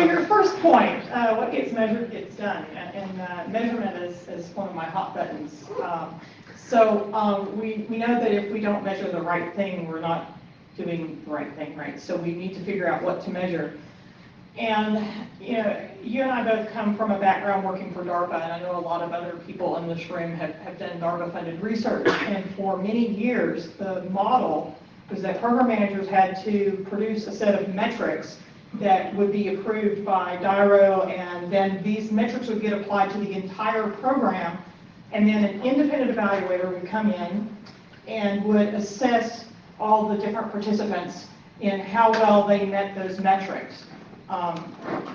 S6: your first point, what gets measured gets done, and measurement is one of my hot buttons. We know that if we don't measure the right thing, we're not doing the right thing, right? So we need to figure out what to measure. And you know, you and I both come from a background working for DARPA, and I know a lot of other people in this room have done DARPA-funded research. And for many years, the model was that program managers had to produce a set of metrics that would be approved by DIRO, and then these metrics would get applied to the entire program, and then an independent evaluator would come in and would assess all the different participants in how well they met those metrics.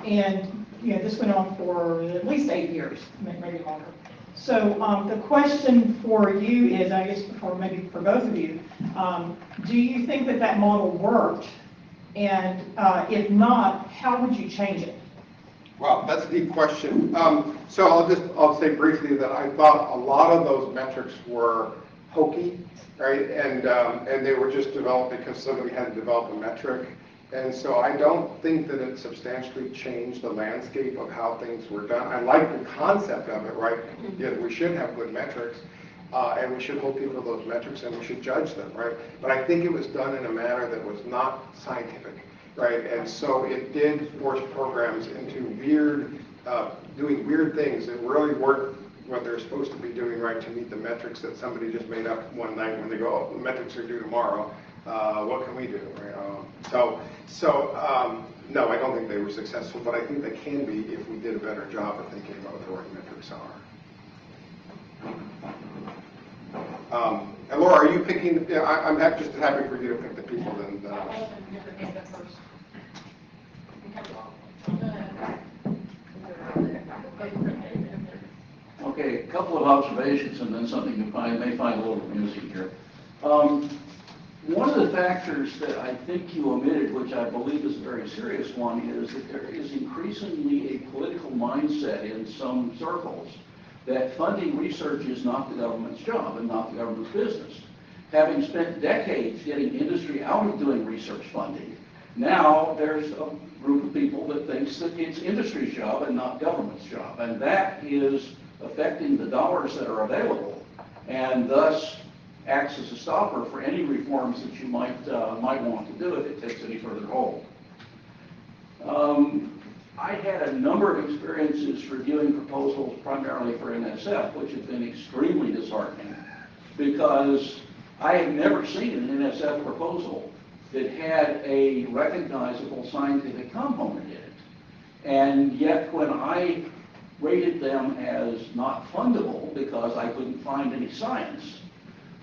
S6: And you know, this went on for at least 8 years, maybe longer. So the question for you is, I guess maybe for both of you, do you think that that model worked? And if not, how would you change it?
S8: Well, that's a deep question. So I'll say briefly that I thought a lot of those metrics were hokey, right? And they were just developed because somebody had to develop a metric. And so I don't think that it substantially changed the landscape of how things were done. I like the concept of it, right? Yeah, we should have good metrics, and we should hold people to those metrics, and we should judge them, right? But I think it was done in a manner that was not scientific, right? And so it did force programs into doing weird things that really weren't what they're supposed to be doing, right, to meet the metrics that somebody just made up one night when they go, oh, the metrics are due tomorrow. What can we do? Right? No, I don't think they were successful, but I think they can be if we did a better job of thinking about what the right metrics are. And Laura, are you picking? Yeah, I'm just happy for you to pick the people. Then.
S9: couple of observations and then something you may find a little amusing here. One of the factors that I think you omitted, which I believe is a very serious one, is that there is increasingly a political mindset in some circles that funding research is not the government's job and not the government's business. Having spent decades getting industry out of doing research funding, now there's a group of people that thinks that it's industry's job and not government's job, and that is affecting the dollars that are available, and thus acts as a stopper for any reforms that you might want to do if it takes any further hold. I had a number of experiences reviewing proposals primarily for NSF, which have been extremely disheartening, because I have never seen an NSF proposal that had a recognizable scientific component in it. And yet when I rated them as not fundable because I couldn't find any science,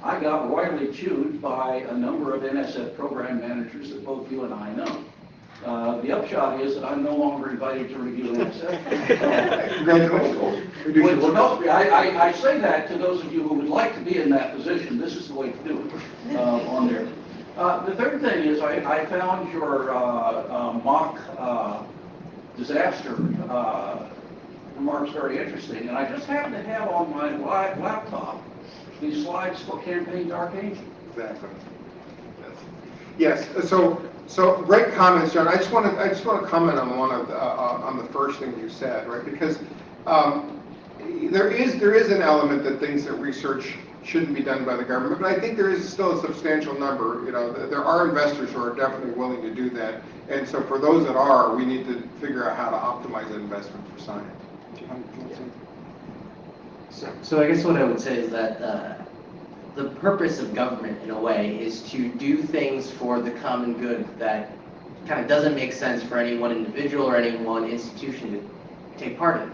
S9: I got royally chewed by a number of NSF program managers that both you and I know. The upshot is that I'm no longer invited to review NSF.
S8: Congratulations.
S9: Which helps me. I say that to those of you who would like to be in that position. This is the way to do it on there. The third thing is I found your mock disaster remarks very interesting, and I just happen to have on my laptop these slides for Campaign Dark Angel.
S8: Exactly. Yes. So great comments, John. I just want to comment on one of on the first thing you said, right? Because there is an element that thinks that research shouldn't be done by the government, but I think there is still a substantial number. You know, there are investors who are definitely willing to do that, and so for those that are, we need to figure out how to optimize that investment for science.
S1: So I guess what I would say is that the purpose of government, in a way, is to do things for the common good that kind of doesn't make sense for any one individual or any one institution to take part in.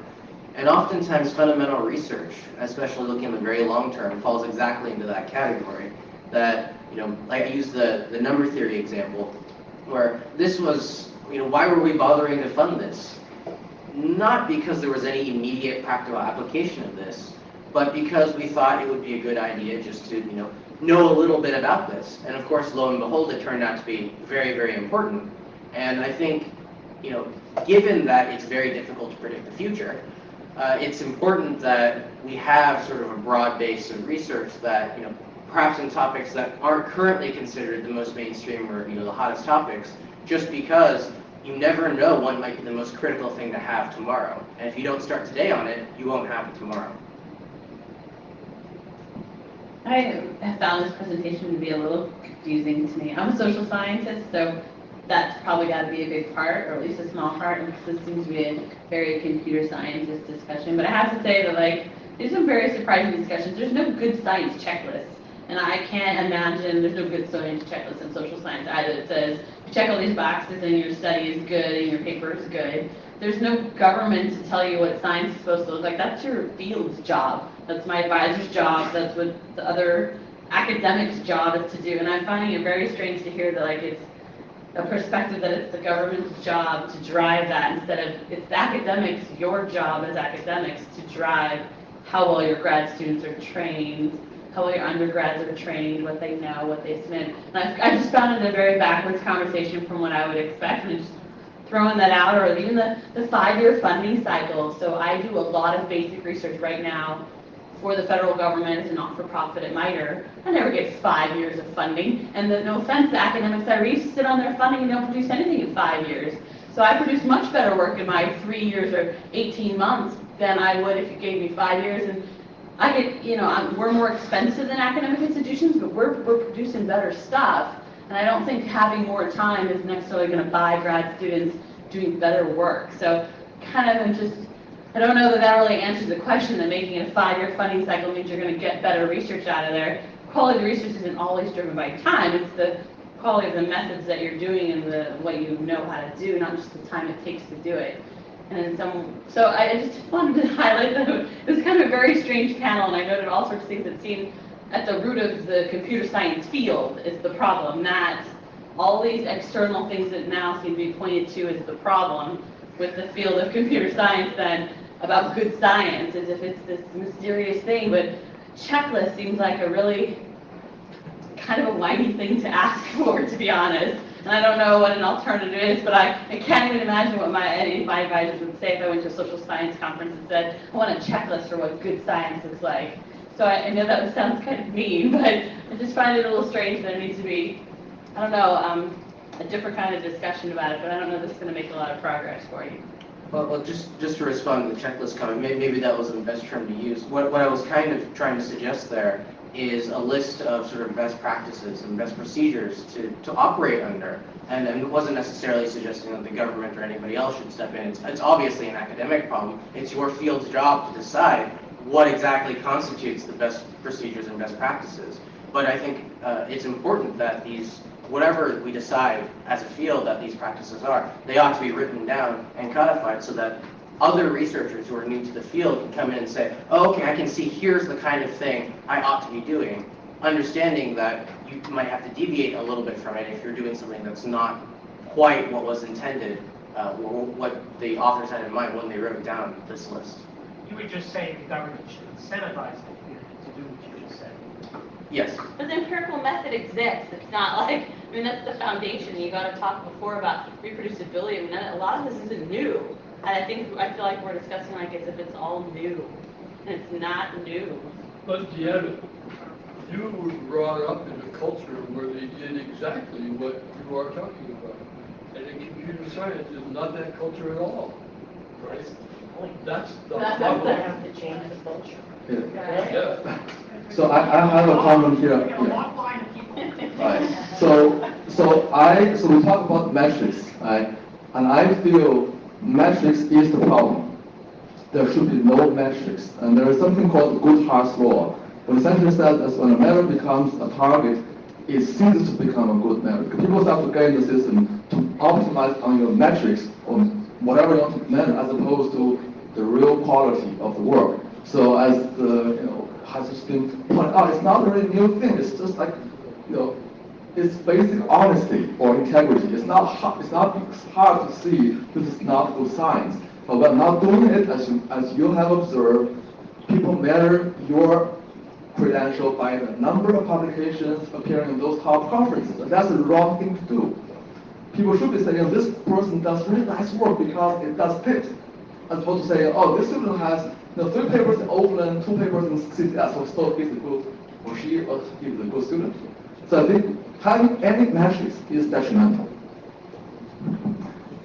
S1: And oftentimes fundamental research, especially looking in the very long term, falls exactly into that category. That, you know, like I used the number theory example, where this was, you know, why were we bothering to fund this? Not because there was any immediate practical application of this, but because we thought it would be a good idea just to, you know a little bit about this. And of course, lo and behold, it turned out to be very, very important. And I think, you know, given that it's very difficult to predict the future, it's important that we have sort of a broad base of research that, you know, perhaps in topics that aren't currently considered the most mainstream or, you know, the hottest topics, just because you never know what might be the most critical thing to have tomorrow. And if you don't start today on it, you won't have it tomorrow.
S7: I have found this presentation to be a little confusing to me. I'm a social scientist, so that's probably got to be a big part, or at least a small part, because this seems to be a very computer scientist discussion. But I have to say that, like, these are some very surprising discussions. There's no good science checklist, and I can't imagine there's no good science checklist in social science either that says, you check all these boxes and your study is good and your paper is good. There's no government to tell you what science is supposed to look like. That's your field's job. That's my advisor's job. That's what the other academics' job is to do. And I'm finding it very strange to hear that, like, it's a perspective that it's the government's job to drive that instead of it's the academics, your job as academics to drive how well your grad students are trained, how well your undergrads are trained, what they know, what they submit. And I just found it a very backwards conversation from what I would expect. And just throwing that out, or even the 5-year funding cycle. So I do a lot of basic research right now for the federal government as a not-for-profit at MITRE. I never get 5 years of funding, and no offense to academics that sit on their funding and don't produce anything in 5 years. So I produce much better work in my 3 years or 18 months than I would if you gave me 5 years. And I get, you know, we're more expensive than academic institutions, but we're producing better stuff. And I don't think having more time is necessarily going to buy grad students doing better work. So kind of just, I don't know that really answers the question that making it a 5-year funding cycle means you're going to get better research out of there. Quality of research isn't always driven by time. It's the quality of the methods that you're doing and what you know how to do, not just the time it takes to do it. And so I just wanted to highlight that it was kind of a very strange panel, and I noted all sorts of things that seem at the root of the computer science field is the problem, not all these external things that now seem to be pointed to as the problem with the field of computer science then about good science, as if it's this mysterious thing, but checklist seems like a really kind of a whiny thing to ask for, to be honest. And I don't know what an alternative is, but I can't even imagine what any of my advisors would say if I went to a social science conference and said, I want a checklist for what good science looks like. So I know that sounds kind of mean, but I just find it a little strange that there needs to be, I don't know, a different kind of discussion about it, but I don't know if this is going to make a lot of progress for you.
S1: Well, just to respond to the checklist comment, maybe that wasn't the best term to use. What I was kind of trying to suggest there is a list of sort of best practices and best procedures to operate under. And it wasn't necessarily suggesting that the government or anybody else should step in. It's obviously an academic problem. It's your field's job to decide what exactly constitutes the best procedures and best practices. But I think it's important that whatever we decide as a field that these practices are, they ought to be written down and codified so that other researchers who are new to the field can come in and say, oh, okay, I can see here's the kind of thing I ought to be doing, understanding that you might have to deviate a little bit from it if you're doing something that's not quite what was intended, or what the authors had in mind when they wrote down this list.
S10: You were just saying the government should incentivize the field to do what you just said.
S1: Yes.
S7: But the empirical method exists. It's not like, I mean, that's the foundation. You got to talk before about reproducibility. I mean, a lot of this isn't new. And I feel like we're discussing like as if it's all new. And it's not new.
S3: But yet, you were brought up in a culture where they did exactly what you are talking about. And in computer science is not that culture at all. Right? That's the problem.
S10: Have to change the culture.
S3: Yeah.
S4: So I have a comment here.
S10: We have a long line of people.
S4: Right. So we talk about metrics, right? And I feel metrics is the problem. There should be no metrics. And there is something called the Goodhart's law. What essentially says that when a metric becomes a target, it ceases to become a good metric. People start to game the system to optimize on your metrics or whatever you want to measure as opposed to the real quality of the work. So as has just been pointed out, it's not a really new thing. It's just like, it's basic honesty or integrity. It's not hard to see this is not good science. But by not doing it, as you have observed, people measure your credential by the number of publications appearing in those top conferences, and that's the wrong thing to do. People should be saying, this person does really nice work because it does fit, as opposed to saying, oh, this student has 3 papers in Oakland, 2 papers in CCS, so he's a good, or she or he is a good student. So I think having any metrics is detrimental.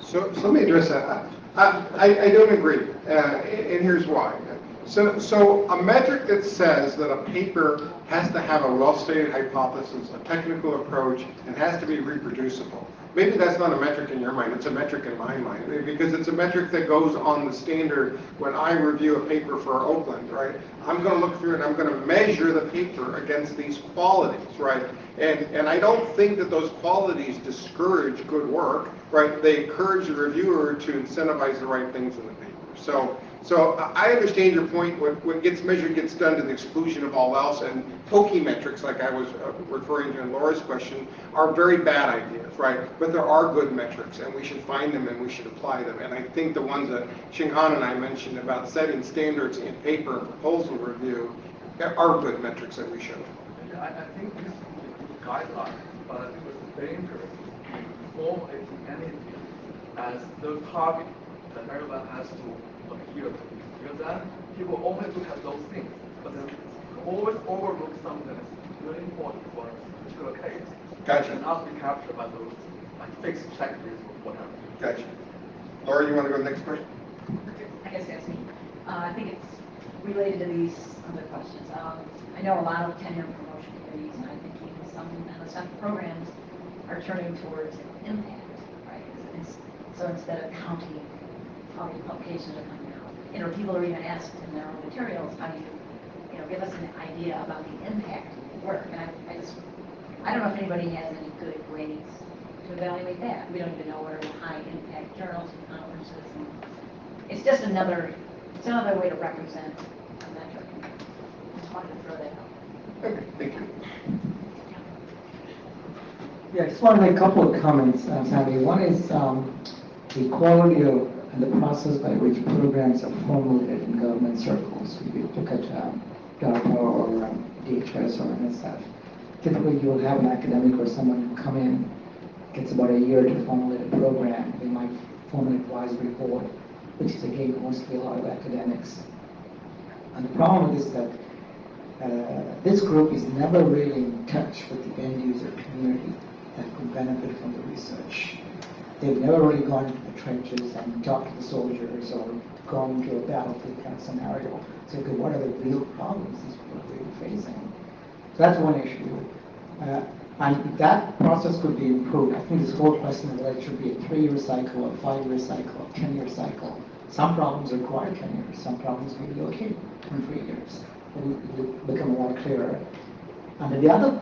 S8: So let me address that. I don't agree, and here's why. So a metric that says that a paper has to have a well-stated hypothesis, a technical approach, and has to be reproducible. Maybe that's not a metric in your mind, it's a metric in my mind, because it's a metric that goes on the standard when I review a paper for Oakland, right? I'm going to look through and I'm going to measure the paper against these qualities, right? And I don't think that those qualities discourage good work, right? They encourage the reviewer to incentivize the right things in the paper. So I understand your point. What gets measured gets done to the exclusion of all else, and pokey metrics, like I was referring to in Laura's question, are very bad ideas, right? But there are good metrics, and we should find them and we should apply them. And I think the ones that Xing-Han and I mentioned about setting standards in paper and proposal review are good metrics that we should.
S4: Yeah, I think this is a guideline, but I think it's dangerous to form a entity as the target that everyone has to adhere to. Because then people only look at those things, but then always overlook something that's really important for a particular case.
S8: Gotcha.
S4: And not be captured by those like fixed checklists or whatever.
S8: Gotcha. Laura, you want to go to the next question?
S11: I guess that's me. I think it's related to these other questions. I know a lot of tenure and promotion committees, and I think even some NSF programs are turning towards impact, right? So instead of counting how many publications are coming out, people are even asked in their own materials, how do you give us an idea about the impact of the work? And I don't know if anybody has any good grades to evaluate that. We don't even know what are the high impact journals and conferences. And it's just another way to represent a metric. I just wanted to throw that out.
S8: Okay, thank you.
S12: Yeah, I just want to make a couple of comments, Sammy. One is the quality of and the process by which programs are formulated in government circles. If you look at DARPA or DHS or NSF, typically you will have an academic or someone come in, gets about a year to formulate a program. They might form an advisory board, which is again mostly a lot of academics. And the problem is that this group is never really in touch with the end user community that could benefit from the research. They've never really gone into the trenches and talked to the soldiers or gone into a battlefield kind of scenario. So, okay, what are the real problems these people are really facing? So that's one issue. And that process could be improved. I think this whole question of whether it should be a 3-year cycle, a 5-year cycle, a 10-year cycle. Some problems require 10 years. Some problems may be okay in 3 years. It will become a lot clearer. And the other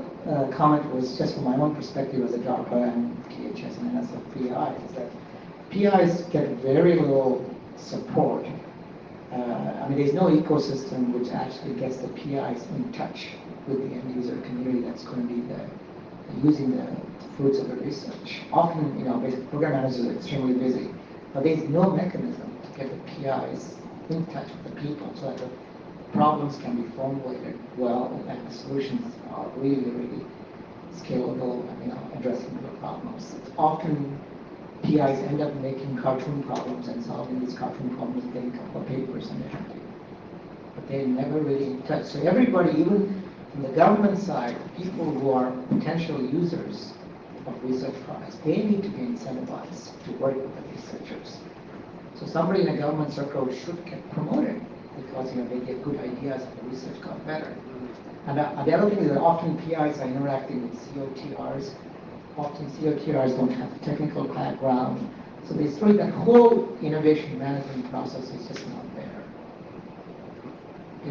S12: comment was just from my own perspective as a DARPA and DHS and NSF PI is that PIs get very little support. I mean, there's no ecosystem which actually gets the PIs in touch with the end user community that's going to be using the fruits of the research. Often, basic program managers are extremely busy, but there's no mechanism to get the PIs in touch with the people so that the problems can be formulated well and the solutions are really, really scalable and addressing the problems. Often PIs end up making cartoon problems and solving these cartoon problems, getting a couple of papers and everything. But they're never really in touch. So everybody, even from the government side, people who are potential users of research products, they need to be incentivized to work with the researchers. So somebody in a government circle should get promoted because they get good ideas and the research got better. And the other thing is that often PIs are interacting with COTRs. Often COTRs don't have the technical background. So there's really that whole innovation management process is just not there.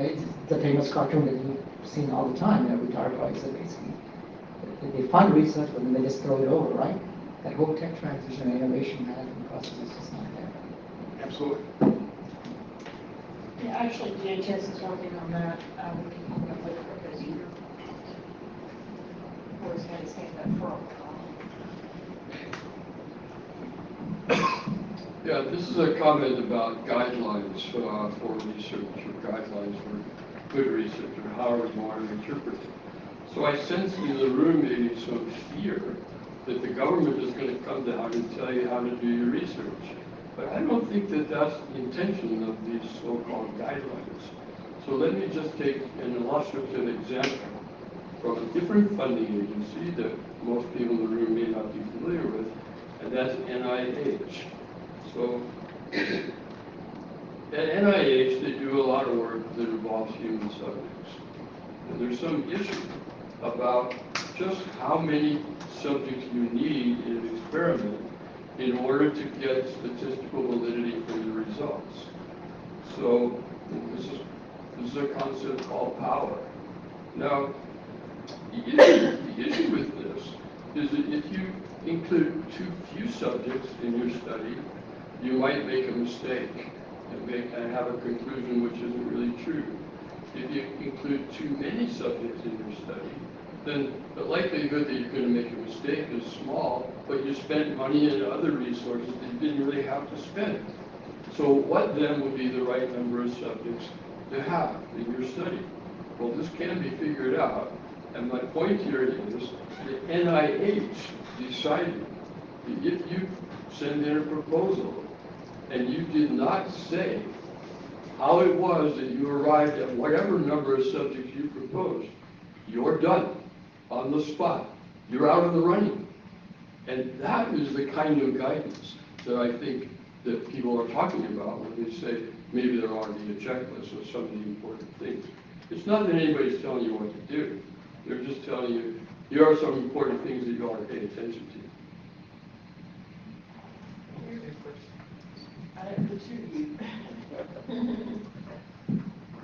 S12: It's the famous cartoon that you've seen all the time, with DARPA, is that basically they fund research, but then they just throw it over, right? That whole tech transition and innovation management process is just not there.
S8: Absolutely.
S6: Yeah, actually, DHS is working on that. We can hold up later because you're always got his hand up for a while.
S3: Yeah, this is a comment about guidelines for research, or guidelines for good research, or however you want to interpret it. So I sense in the room maybe some fear that the government is going to come down and tell you how to do your research. But I don't think that that's the intention of these so-called guidelines. So let me just take an illustrative example from a different funding agency that most people in the room may not be familiar with, and that's NIH. So at NIH, they do a lot of work that involves human subjects. And there's some issue about just how many subjects you need in an experiment in order to get statistical validity from the results. So this is a concept called power. Now, the issue with this is that if you include too few subjects in your study, you might make a mistake and have a conclusion which isn't really true. If you include too many subjects in your study, then the likelihood that you're going to make a mistake is small, but you spent money and other resources that you didn't really have to spend. So what then would be the right number of subjects to have in your study? Well, this can be figured out, and my point here is that NIH decided that if you send in a proposal and you did not say how it was that you arrived at whatever number of subjects you proposed, you're done on the spot. You're out of the running. And that is the kind of guidance that I think that people are talking about when they say maybe there ought to be a checklist of some of the important things. It's not that anybody's telling you what to do. They're just telling you, here are some important things that you ought to pay attention to.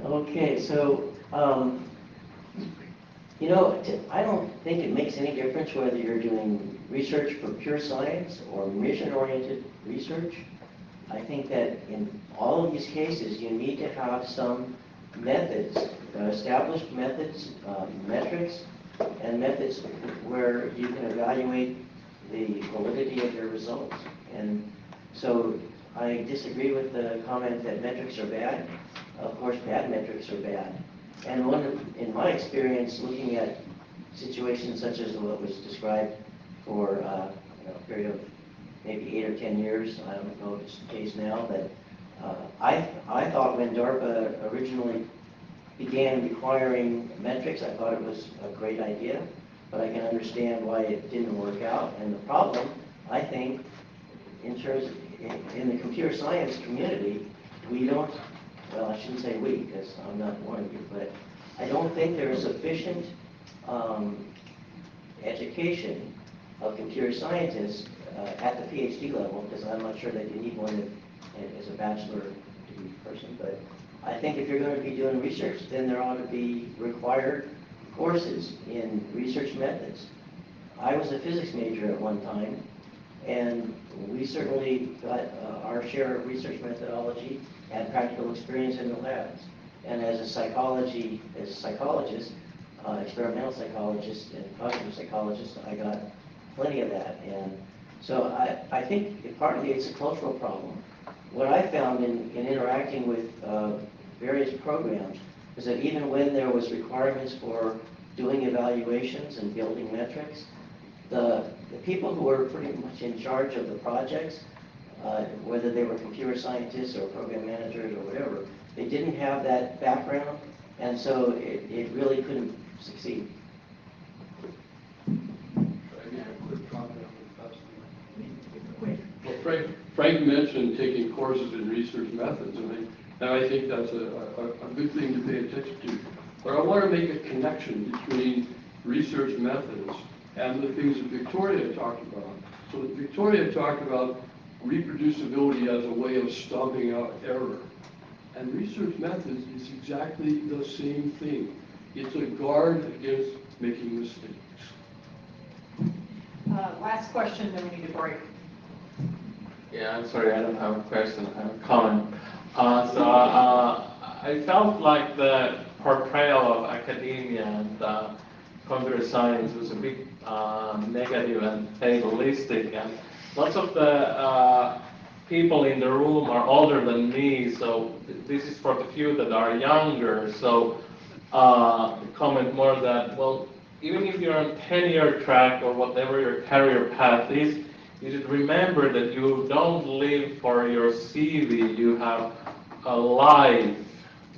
S13: Okay, so, I don't think it makes any difference whether you're doing research for pure science or mission-oriented research. I think that in all of these cases, you need to have some methods, established methods, metrics, and methods where you can evaluate the validity of your results. And so I disagree with the comment that metrics are bad. Of course, bad metrics are bad. And in my experience, looking at situations such as what was described for a period of maybe 8 or 10 years, I don't know if it's the case now, but I thought when DARPA originally began requiring metrics, I thought it was a great idea, but I can understand why it didn't work out. And the problem, I think, in the computer science community, we don't, well, I shouldn't say we, because I'm not one of you, but I don't think there is sufficient education of computer scientists at the PhD level, because I'm not sure that you need one as a bachelor degree person, but I think if you're going to be doing research, then there ought to be required courses in research methods. I was a physics major at one time, and we certainly got our share of research methodology and practical experience in the labs. And as a psychologist, experimental psychologist and cognitive psychologist, I got plenty of that. And so I think partly it's a cultural problem. What I found in interacting with various programs is that even when there was requirements for doing evaluations and building metrics, the people who were pretty much in charge of the projects, whether they were computer scientists or program managers or whatever, they didn't have that background, and so it really couldn't succeed.
S3: Well, Frank mentioned taking courses in research methods, and I think that's a good thing to pay attention to. But I want to make a connection between research methods and the things that Victoria talked about. So Victoria talked about reproducibility as a way of stomping out error. And research methods is exactly the same thing. It's a guard against making mistakes.
S6: Last question, then we need to break.
S14: Yeah, I'm sorry, I don't have a question, I have a comment. I felt like the portrayal of academia and computer science was a bit negative and fatalistic, and lots of the people in the room are older than me, so this is for the few that are younger, so comment more that, well, even if you're on 10-year track or whatever your career path is, you should remember that you don't live for your CV, you have a life,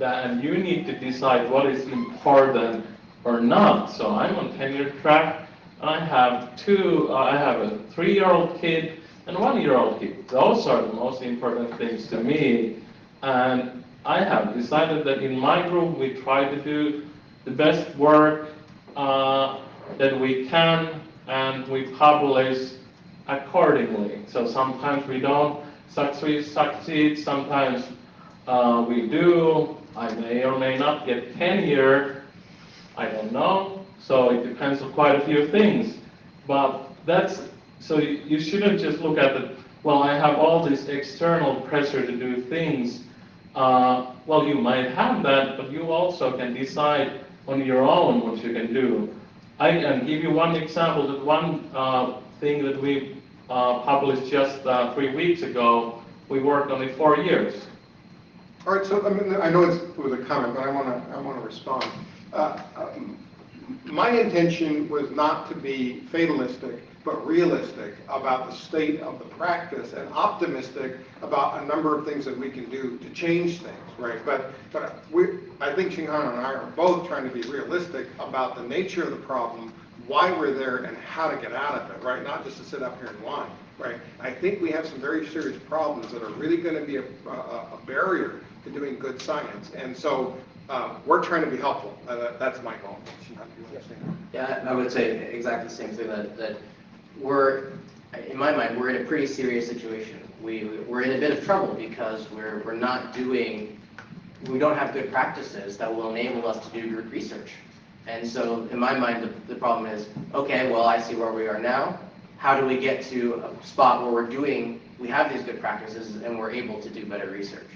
S14: and you need to decide what is important or not. So I'm on 10-year track, and I have a 3-year-old kid and 1-year-old kid. Those are the most important things to me. And I have decided that in my group we try to do the best work that we can, and we publish accordingly. So sometimes we don't succeed, sometimes we do. I may or may not get tenure, I don't know. So it depends on quite a few things. But so you shouldn't just look at the, well, I have all this external pressure to do things. Well, you might have that, but you also can decide on your own what you can do. I can give you one example, that one thing that we published just 3 weeks ago, we worked on it 4 years.
S8: All right, so I know it was a comment, but I want to respond. My intention was not to be fatalistic, but realistic about the state of the practice and optimistic about a number of things that we can do to change things, right? But I think Ching-Han and I are both trying to be realistic about the nature of the problem, why we're there, and how to get out of it, right? Not just to sit up here and whine, right? I think we have some very serious problems that are really going to be a barrier to doing good science, and so we're trying to be helpful. That's my goal.
S1: Yeah, I would say exactly the same thing, that we're, in my mind, we're in a pretty serious situation. We're in a bit of trouble because we're not doing, we don't have good practices that will enable us to do good research. And so in my mind, the problem is, okay, well, I see where we are now. How do we get to a spot where we have these good practices and we're able to do better research?